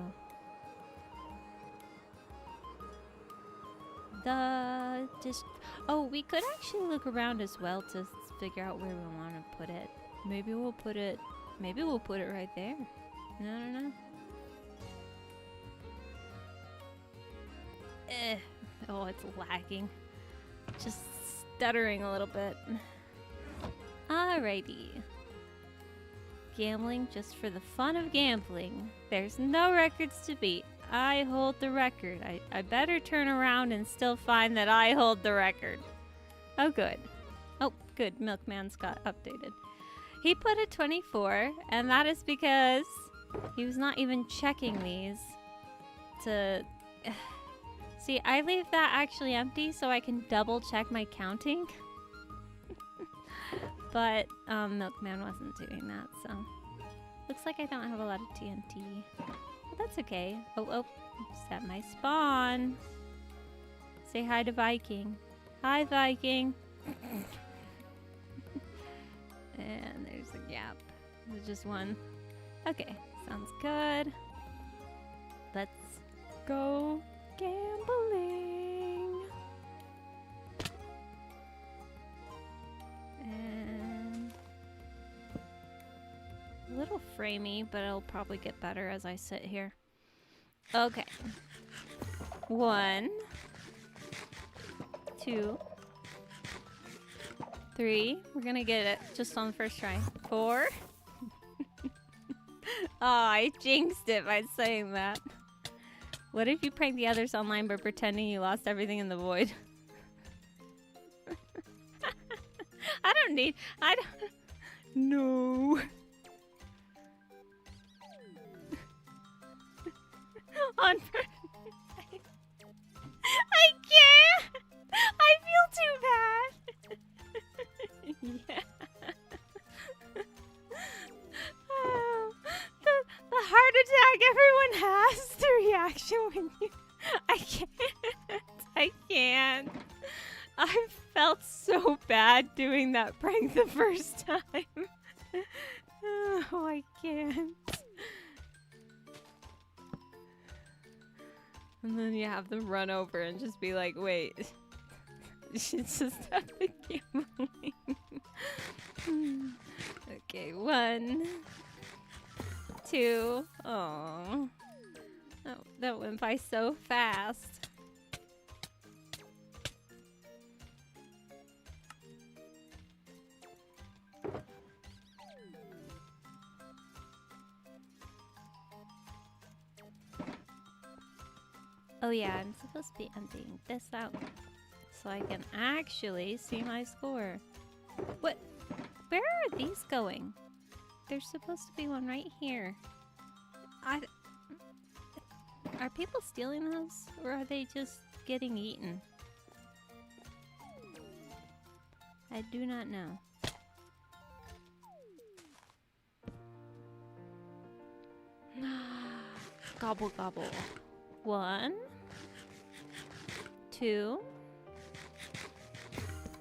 Oh, we could actually look around as well to figure out where we want to put it. Maybe we'll put it Maybe we'll put it right there. I don't know. Oh, it's lagging. Just stuttering a little bit. Alrighty. Gambling just for the fun of gambling. There's no records to beat. I hold the record. I better turn around and still find that I hold the record. Oh, good. Oh, good. Milkman's got updated. He put a 24, and that is because he was not even checking these to... See, I leave that actually empty so I can double check my counting. But Milkman wasn't doing that, so... Looks like I don't have a lot of TNT. But that's okay. Oh, set my spawn. Say hi to Viking. Hi, Viking. And there's a gap. There's just one. Okay, sounds good. Let's go gambling. And a little framey, but it'll probably get better as I sit here. Okay. 1, 2, 3. We're gonna get it just on the first try. 4. Oh, I jinxed it by saying that. What if you prank the others online by pretending you lost everything in the void? I don't... No. On I can't! I feel too bad! Yeah. Oh, the heart attack everyone has, the reaction when you... I can't. I felt so bad doing that prank the first time. Oh, I can't. And then you have them run over and just be like, wait. You should just have the gambling. Okay, 1, 2. Oh, that went by so fast. Oh yeah, I'm supposed to be emptying this out so I can actually see my score. What? Where are these going? There's supposed to be one right here. Are people stealing those? Or are they just getting eaten? I do not know. Gobble gobble. 1, 2,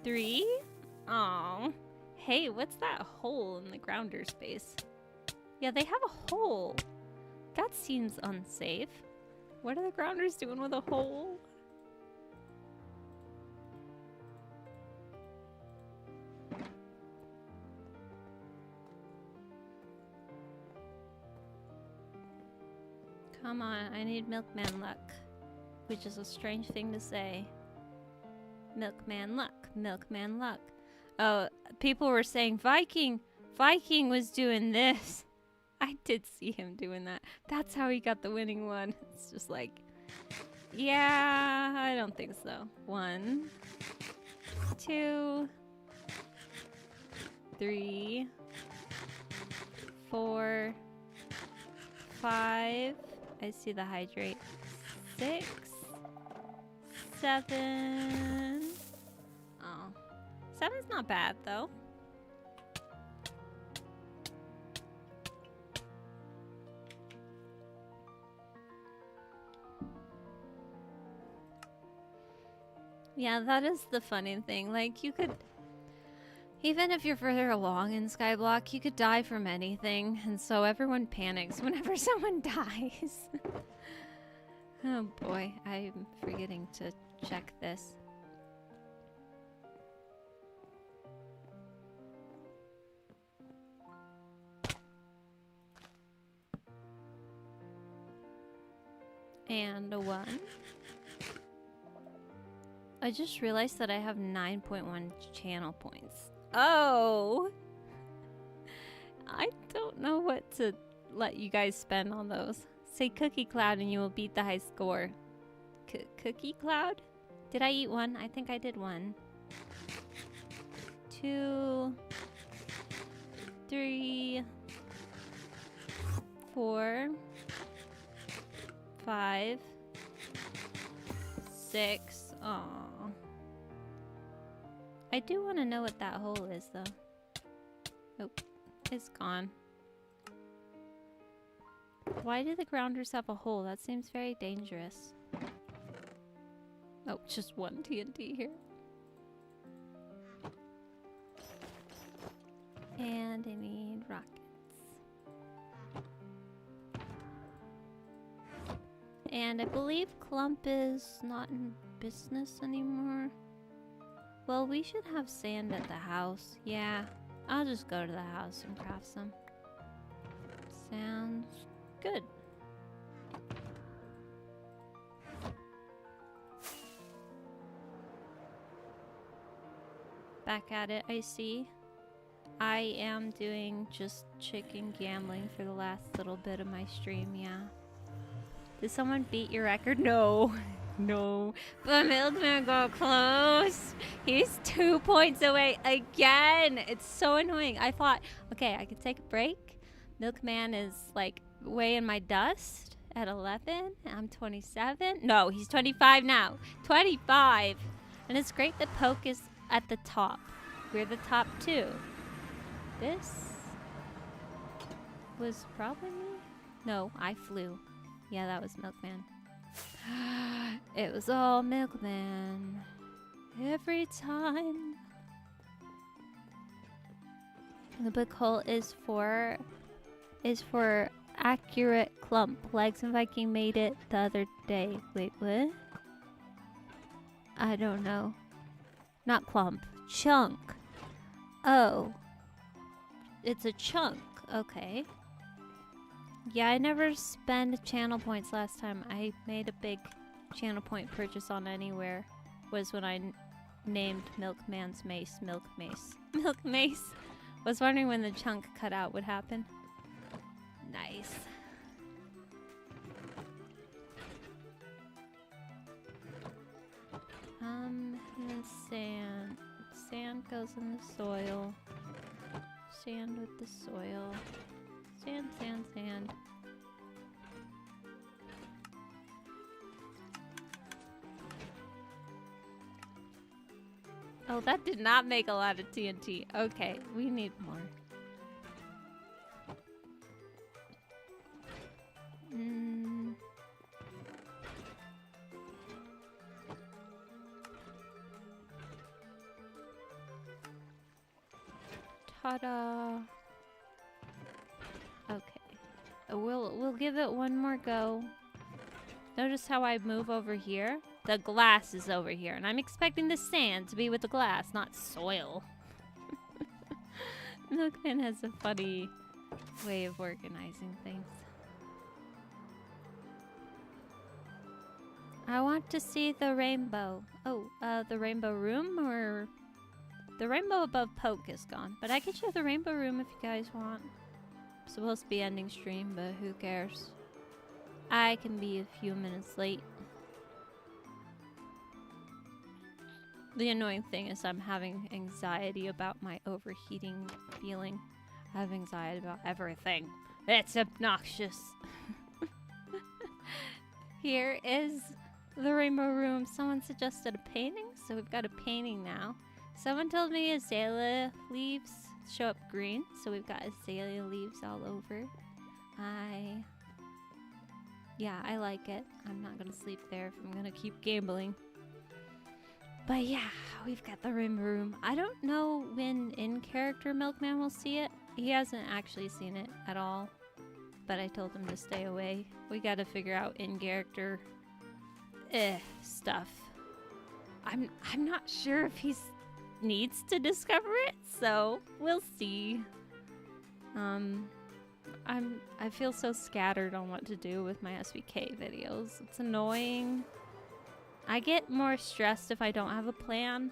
3. Oh, hey, what's that hole in the grounder space? Yeah, they have a hole. That seems unsafe. What are the grounders doing with a hole? Come on, I need Milkman luck. Which is a strange thing to say. Milkman luck, Milkman luck. Oh, people were saying Viking was doing this. I did see him doing that. That's how he got the winning one. It's just like, yeah, I don't think so. 1, 2, 3, 4, 5. I see the hydrate. 6, 7. Oh, 7's not bad though. Yeah, that is the funny thing. Like, you could, even if you're further along in Skyblock, you could die from anything, and so everyone panics whenever someone dies. Oh boy, I'm forgetting to check this. And a 1. I just realized that I have 9.1 channel points. Oh! I don't know what to let you guys spend on those. Say Cookie Cloud and you will beat the high score. Cookie Cloud? Did I eat 1? I think I did 1. 2, 3, 4, 5, 6. Aww. I do want to know what that hole is, though. Oh, it's gone. Why do the grounders have a hole? That seems very dangerous. Oh, just 1 TNT here. And I need rockets. And I believe Clump is not in business anymore. Well, we should have sand at the house. Yeah, I'll just go to the house and craft some. Sounds good. Back at it, I see. I am doing just chicken gambling for the last little bit of my stream, yeah. Did someone beat your record? No. No. But Milkman got close. He's 2 points away again. It's so annoying. I thought, okay, I could take a break. Milkman is like way in my dust at 11. I'm 27. No, he's 25 now. 25. And it's great that Poke is at the top. We're the top 2. This was probably me. No, I flew. Yeah, that was Milkman. It was all Milkman. Every time. The big hole is for accurate Clump. Legs and Viking made it the other day. Wait, what? I don't know. Not Clump. Chunk. Oh. It's a chunk. Okay. Yeah, I never spent channel points last time. I made a big channel point purchase on Anywhere. Was when I named Milkman's mace Milk Mace. Milk Mace. Was wondering when the chunk cutout would happen. Nice. And then sand. Sand goes in the soil. Sand with the soil. Sand, sand, sand. Oh, that did not make a lot of TNT. Okay, we need more. Ta-da! Okay. We'll give it one more go. Notice how I move over here? The glass is over here, and I'm expecting the sand to be with the glass, not soil. Milkman has a funny way of organizing things. I want to see the rainbow. Oh, the rainbow room, or... The rainbow above Poke is gone, but I can show the rainbow room if you guys want. I'm supposed to be ending stream, but who cares? I can be a few minutes late. The annoying thing is I'm having anxiety about my overheating feeling. I have anxiety about everything. It's obnoxious. Here is the rainbow room. Someone suggested a painting, so we've got a painting now. Someone told me azalea leaves show up green, so we've got azalea leaves all over. Yeah, I like it. I'm not gonna sleep there if I'm gonna keep gambling. But yeah, we've got the rainbow room. I don't know when in-character Milkman will see it. He hasn't actually seen it at all, but I told him to stay away. We gotta figure out in-character stuff. I'm not sure if he's needs to discover it, so we'll see. I feel so scattered on what to do with my SVK videos. It's annoying. I get more stressed if I don't have a plan.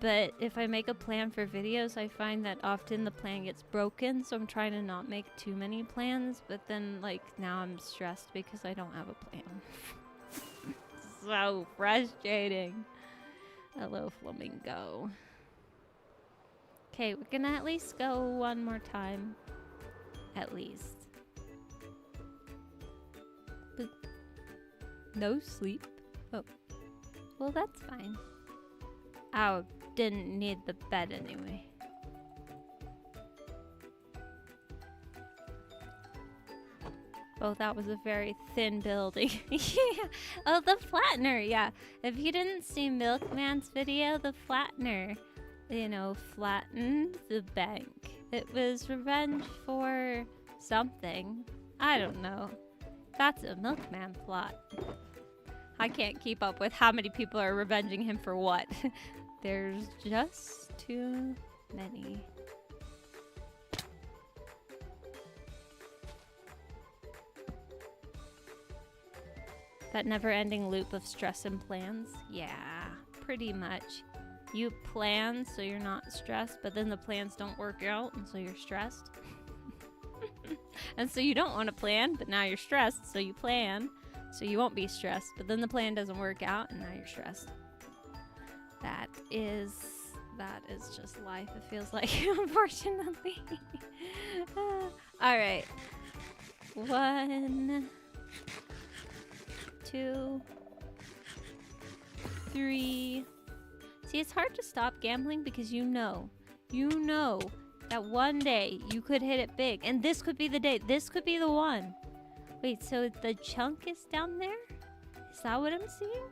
But if I make a plan for videos, I find that often the plan gets broken, so I'm trying to not make too many plans, but then, like, now I'm stressed because I don't have a plan. So frustrating. Hello, Flamingo. Okay, we're gonna at least go one more time. At least. But no sleep. Oh. Well, that's fine. Oh, didn't need the bed anyway. Oh, that was a very thin building. Yeah. Oh, the flattener, yeah. If you didn't see Milkman's video, the flattener, you know, flattened the bank. It was revenge for something. I don't know. That's a Milkman plot. I can't keep up with how many people are revenging him for what. There's just too many. That never-ending loop of stress and plans? Yeah, pretty much. You plan so you're not stressed, but then the plans don't work out, and so you're stressed. And so you don't want to plan, but now you're stressed, so you plan. So you won't be stressed, but then the plan doesn't work out, and now you're stressed. That is just life, it feels like, unfortunately. Alright. 1, 2, 3. See, it's hard to stop gambling because you know that one day you could hit it big, and this could be the day. This could be the one. Wait, so the chunk is down there? Is that what I'm seeing?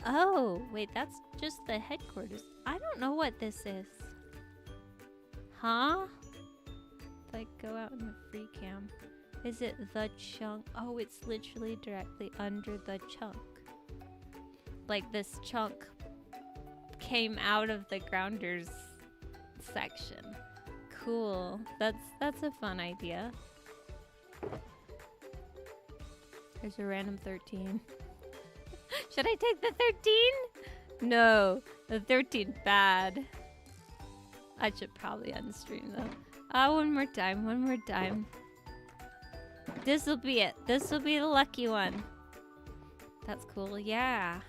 Oh, wait, that's just the headquarters. I don't know what this is. Huh? If I go out in the free cam. Is it the chunk? Oh, it's literally directly under the chunk. Like this chunk came out of the grounders section. Cool. That's a fun idea. There's a random 13. Should I take the 13? No, the 13 bad. I should probably unstream though. One more time. This'll be it. This'll be the lucky one. That's cool, yeah.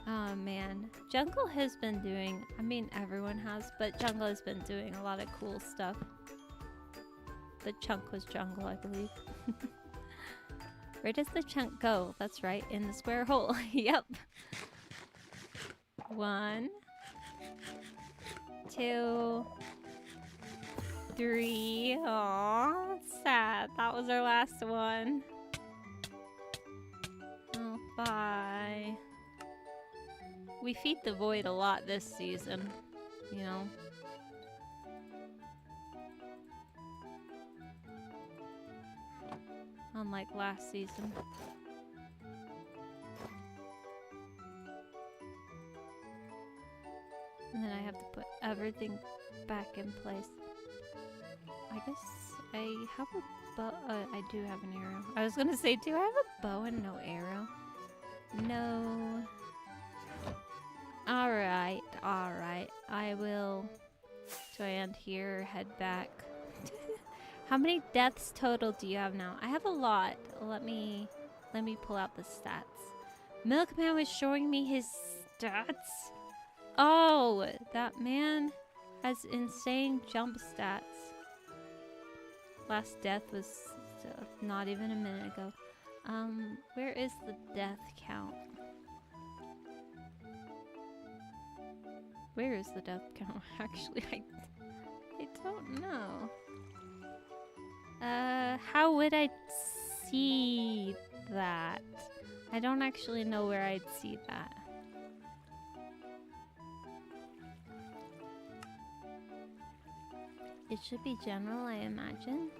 Oh man, Jungle has been doing, I mean everyone has, but Jungle has been doing a lot of cool stuff. The chunk was Jungle, I believe. Where does the chunk go? That's right, in the square hole. Yep. 1, 2, 3. Aww, that's sad. That was our last one. Oh, bye. We feed the void a lot this season, you know. Unlike last season. And then I have to put everything back in place. I guess I have a bow. I do have an arrow. I was gonna say, do I have a bow and no arrow? No. Alright. I will land here, head back. How many deaths total do you have now? I have a lot. Let me pull out the stats. Milkman was showing me his stats. Oh, that man has insane jump stats. Last death was not even a minute ago. Where is the death count? Where is the death count? Actually, I don't know. How would I see that? I don't actually know where I'd see that. It should be general, I imagine.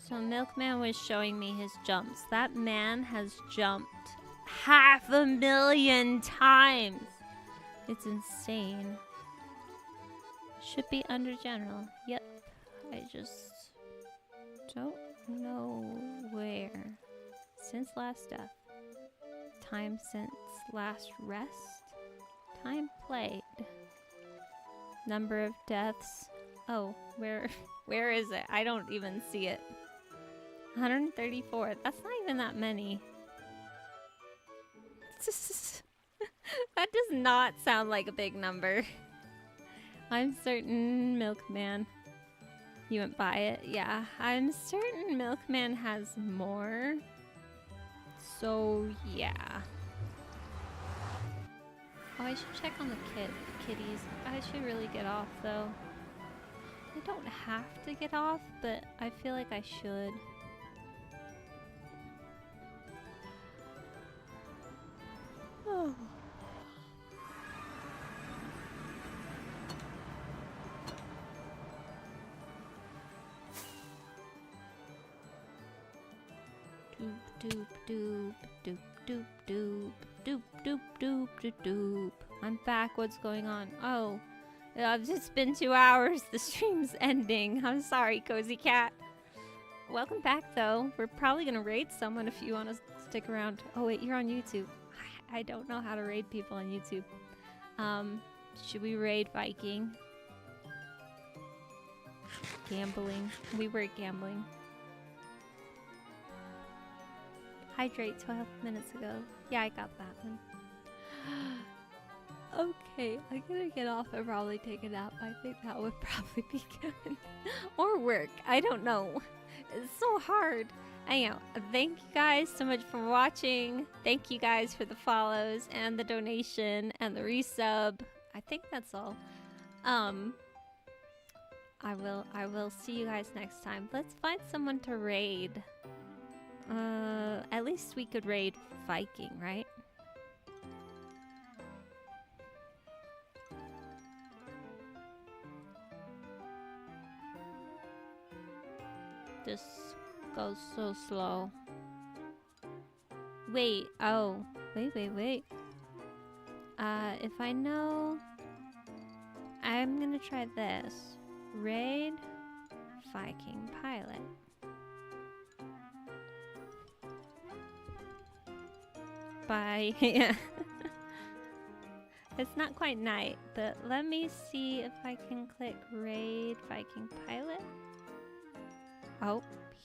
So Milkman was showing me his jumps. That man has jumped 500,000 times. It's insane. Should be under general. Yep. I just don't know where. Since last death. Time since last rest. Time played. Number of deaths. Oh, where is it? I don't even see it. 134. That's not even that many. That does not sound like a big number. I'm certain Milkman. You went by it? Yeah. I'm certain Milkman has more. So, yeah. Oh, I should check on the kitties. I should really get off, though. I don't have to get off, but I feel like I should. Oh. Doop doop doop doop doop doop doop doop doop doop. I'm back. What's going on? Oh, it's been 2 hours. The stream's ending. I'm sorry, Cozy Cat. Welcome back, though. We're probably gonna raid someone if you want to stick around. Oh wait, you're on YouTube. I don't know how to raid people on YouTube. Should we raid Viking? Gambling. We were gambling. Hydrate 12 minutes ago. Yeah, I got that one. Okay, I'm gonna get off and probably take a nap. I think that would probably be good. Or work. I don't know. It's so hard. Anyhow, thank you guys so much for watching. Thank you guys for the follows and the donation and the resub. I think that's all. I will see you guys next time. Let's find someone to raid. At least we could raid Viking, right? This goes so slow. Wait, oh. Wait. If I know... I'm gonna try this. Raid Viking Pilot. Bye. Yeah. It's not quite night, but let me see if I can click Raid Viking Pilot. Oh,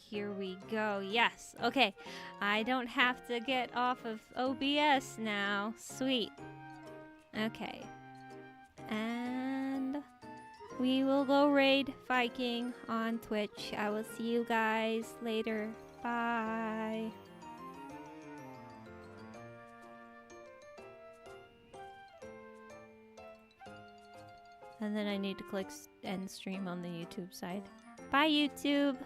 here we go. Yes. Okay. I don't have to get off of OBS now. Sweet. Okay. And we will go raid Viking on Twitch. I will see you guys later. Bye. And then I need to click end stream on the YouTube side. Bye, YouTube!